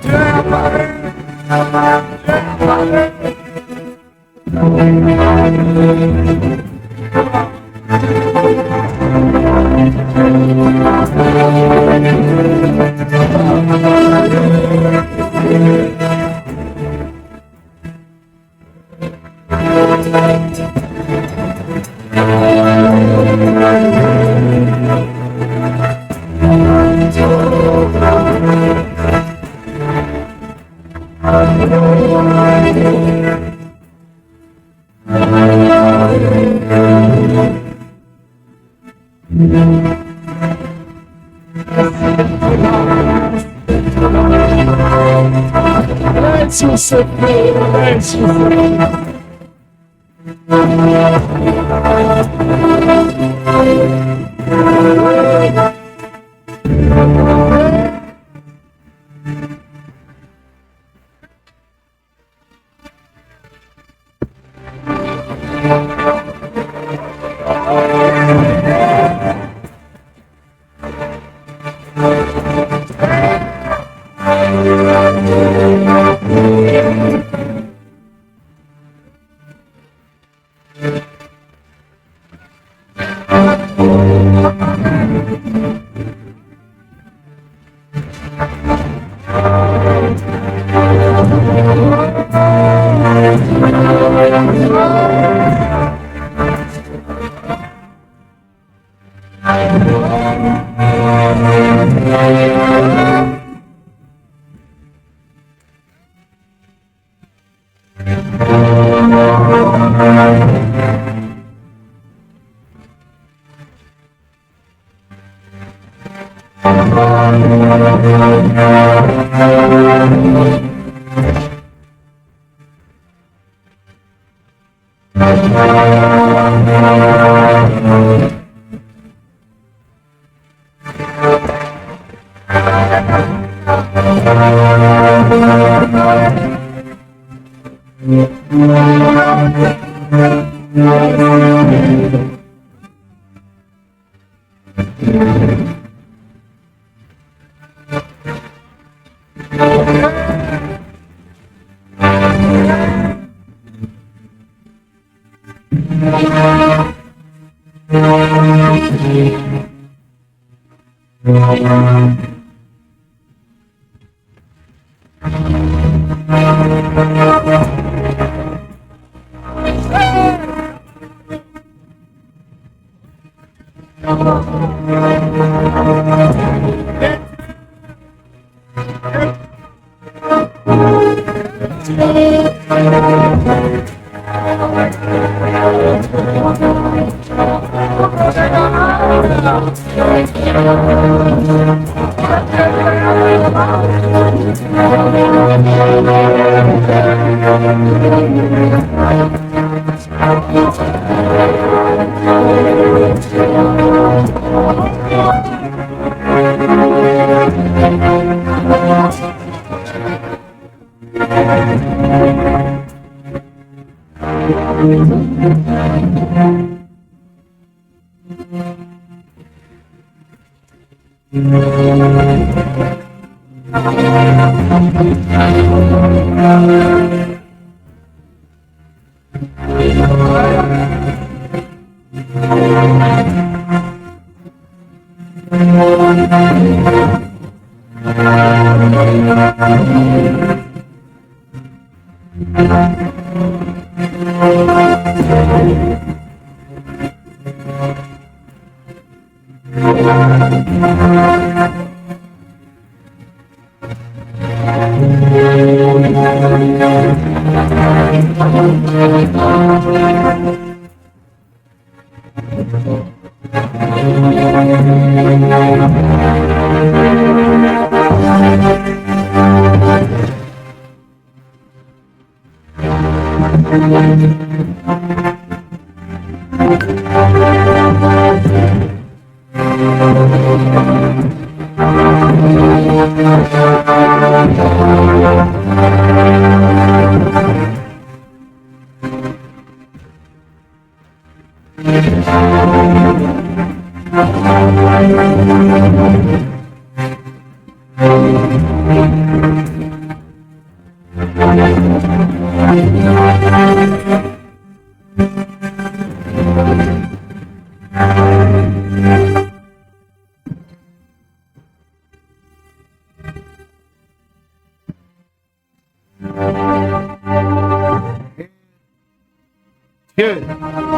Dieu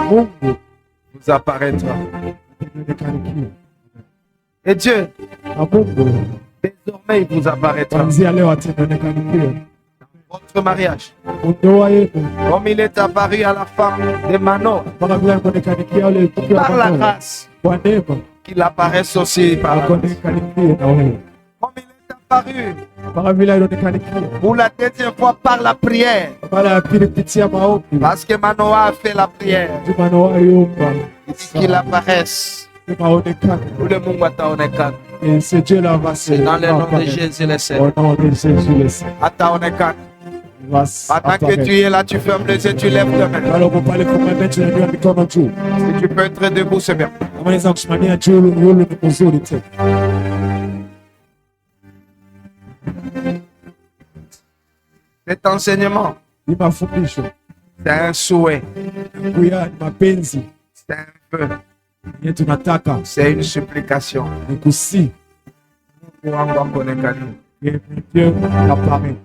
Mungu
vous apparaîtra.
atanionekanikia.
Et Dieu,
Na Mungu
désormais, il vous apparaîtra.
kuanzia leo atanionekanikia.
Votre mariage,
Ndoa yenu
comme il est apparu à la femme de Manoah,
mpaka vile ameonekanikia yule mke wa
par la
Manoa.
grâce,
Kwa neema
qu'il apparaisse aussi par la grâce.
akonekanikie na wewe.
Comme il est apparu
Mpaka vile alionekanikia.
pour la deuxième fois par la prière,
Mara ya pili kupitia maombi.
parce que Manoah a fait la prière,
Manoa aliomba
il dit qu'il apparaisse.
aonekane.
Ule Mungu ataonekana.
Et c'est Dieu là va se
C'est dans le nom de
apparaître.
Jésus le Seigneur.
Au nom de Jésus le Seigneur.
Ataonekana.
Va
Pendant que tu es là, tu fermes les yeux, tu lèves tes mains.
alors on parle pour mettre tunanyua mikono juu.
Si tu peux être debout, c'est bien.
Kama unaweza kusimamia juu yule ni mzuri tena.
Cet enseignement,
Ni mafundisho.
c'est un souhait,
Kuya ni mapenzi.
c'est un vœu,
Yenye tunataka
c'est une supplication.
ni kusi.
Mungu wangu akuonekanie.
Et Dieu apparaît.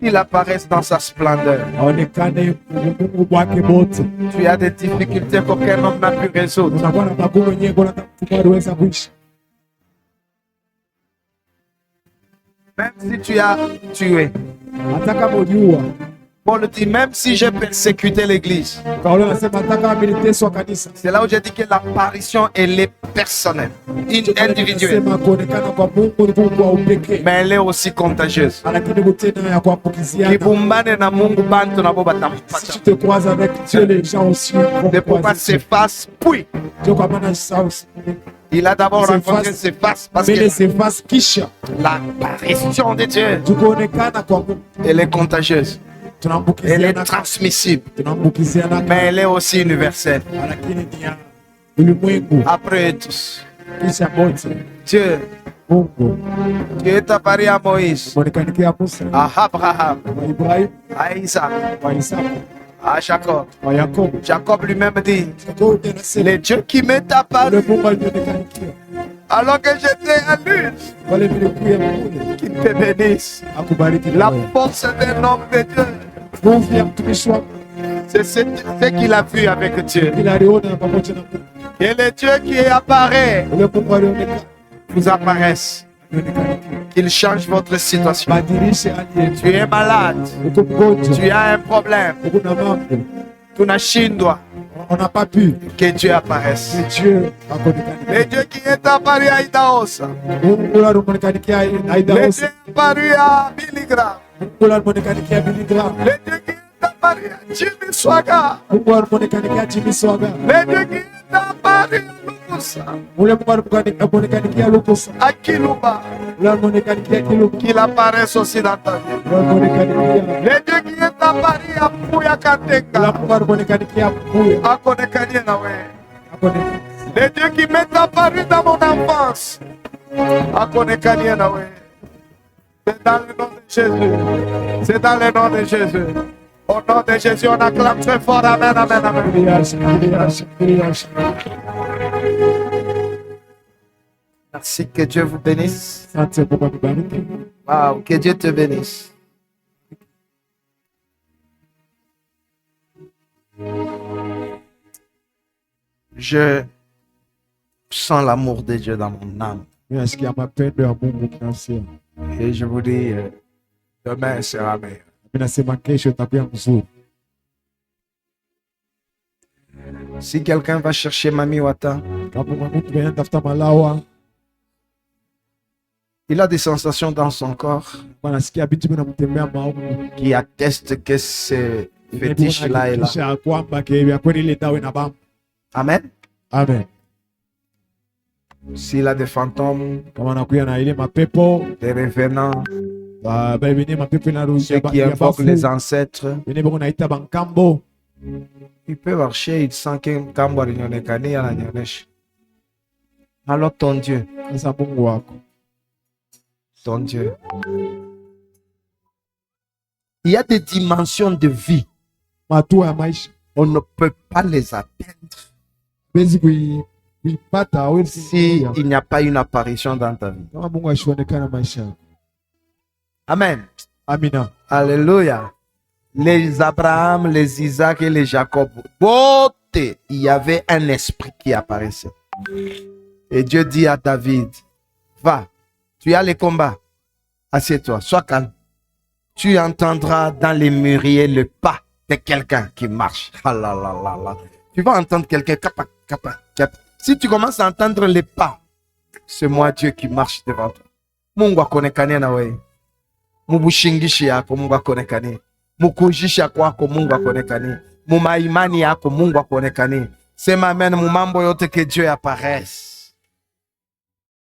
Qu'il apparaisse dans sa splendeur.
Aonekane Mungu wake wote.
Tu as des difficultés qu'aucun homme n'a pu résoudre.
Unakuwa na magumu yenyewe kuna mtu aliweza kuishi.
Même si tu as tué.
Hata kama uliua.
Paul dit, même si j'ai persécuté l'église.
Paulo anasema hata kama niliteswa kanisa.
C'est là où j'ai dit que l'apparition, elle est personnelle, individuelle.
Anasema kuonekana kwa Mungu ni Mungu wa upekee.
Mais elle est aussi contagieuse.
Lakini kutenda ya kuambukiziana.
Kibumbane na Mungu bantu nabo
Si
batampata.
tu te croises avec Dieu, les gens aussi vont
De pourquoi
croiser.
s'efface, puis
Dieu kwa maana sasa
il a d'abord rencontré
S'efface.
s'efface parce
mbele
que
s'efface kisha
l'apparition de Dieu,
tukuonekana kwa Mungu
elle est contagieuse, elle est
tunaambukiziana
transmissible,
tunaambukiziana
mais elle est aussi universelle.
lakini ni ya ulimwengu
Après tous,
kisha wote
Dieu,
Mungu
Dieu est apparu à Moïse,
kuonekanikia Musa
à Abraham,
wa Ibrahimu
à Isaac,
wa Isaka
à Jacob.
wa Yakobo.
Jacob lui-même dit,
Yakobo anasema
le Dieu qui m'est
ule
apparu
Mungu alionekanikia
alors que j'étais à lui,
wale vilikuya kule
qu'il te bénisse.
akubariki
La
wewe.
force d'un homme de Dieu,
Nguvu ya mtumishi wako
c'est ce qu'il a vu avec Dieu.
kila aliona pamoja na Mungu.
Et le Dieu qui apparaît
Ule Mungu alionekana
vous apparaisse,
alionekanikia.
qu'il change votre situation.
Badilishe hali yetu.
Tu es malade,
Uko mgonjwa,
tu as un problème,
uko na mambo
tunashindwa,
on n'a pas pu.
que Dieu apparaisse.
Mais Dieu akonekanikia.
Le Dieu qui est apparu à Idaosa,
Mungu alionekanikia
le
Aidaos.
Dieu apparu à Biligram,
Mungu alionekanikia Biligram.
le Dieu qui est apparu à Jimmy Swaga,
Mungu alionekanikia Jimmy Swaga.
le Dieu qui est apparu à Lukusa,
Ule Mungu alionekanikia Lukusa.
à Kiluba,
Ule alionekanikia Kiluba.
qu'il apparaisse aussi dans ta vie.
Ule alionekanikia.
Le Dieu qui est apparu à Puya
Ule
Katenga,
Mungu alionekanikia Mbuya.
akonekanie na we.
Akonekanikia.
Le Dieu qui m'est apparu dans mon enfance, akonekanie na we. C'est dans le nom de Jésus. C'est dans le nom de Jésus. Au nom de Jésus, on acclame très fort. Amen, amen, amen.
Shukuriya, shukuriya, shukuriya, shukuriya.
Merci, que Dieu vous bénisse.
Asante Mungu akubariki.
Wow, que Dieu te bénisse. Je sens l'amour de Dieu dans mon âme.
Mimi nasikia mapendo ya Mungu kinafsi yangu.
Et je vous dis, demain sera meilleur.
Mimi nasema kesho itakuwa mzuri.
Si quelqu'un va chercher Mami Wata,
Kama mtu anatafuta malawa,
il a des sensations dans son corps
anasikia vitu vinamtembea maovu.
qui attestent que ce fétiche-là est là.
Kisha kwamba vya kweli ile dawa inabamba.
Amen.
Amen.
S'il a des fantômes,
Kama anakuya na ile mapepo,
des revenants,
bene mapepo
ceux
inarudia
qui invoquent les ancêtres,
bene bako naita bankambo.
il peut marcher, il sent que Kambo alinionekani ananionyesha. Alors ton Dieu,
Sasa Mungu wako.
ton Dieu. Il y a des dimensions de vie,
Matua ya maisha.
on ne peut pas les atteindre
Bezi kuipata hawezi
si il n'y a pas une apparition dans ta vie.
kama Mungu ashionekana maisha yako.
Amen.
Amina.
Alléluia. Les Abraham, les Isaac et les Jacob, beauté, il y avait un esprit qui apparaissait. Et Dieu dit à David, va, tu as les combats, assieds-toi, sois calme. Tu entendras dans les mûriers le pas de quelqu'un qui marche. Ah là là là là. Tu vas entendre quelqu'un, capa, capa, capa. Si tu commences à entendre les pas, c'est moi Dieu qui marche devant toi. Mungu akonekane na wewe. Mubushingishi yako Mungu akonekane. Mukujisha kwako Mungu akonekane. Mumaimani yako Mungu akonekane. Sema amen, mumambo yote que Dieu apparaisse.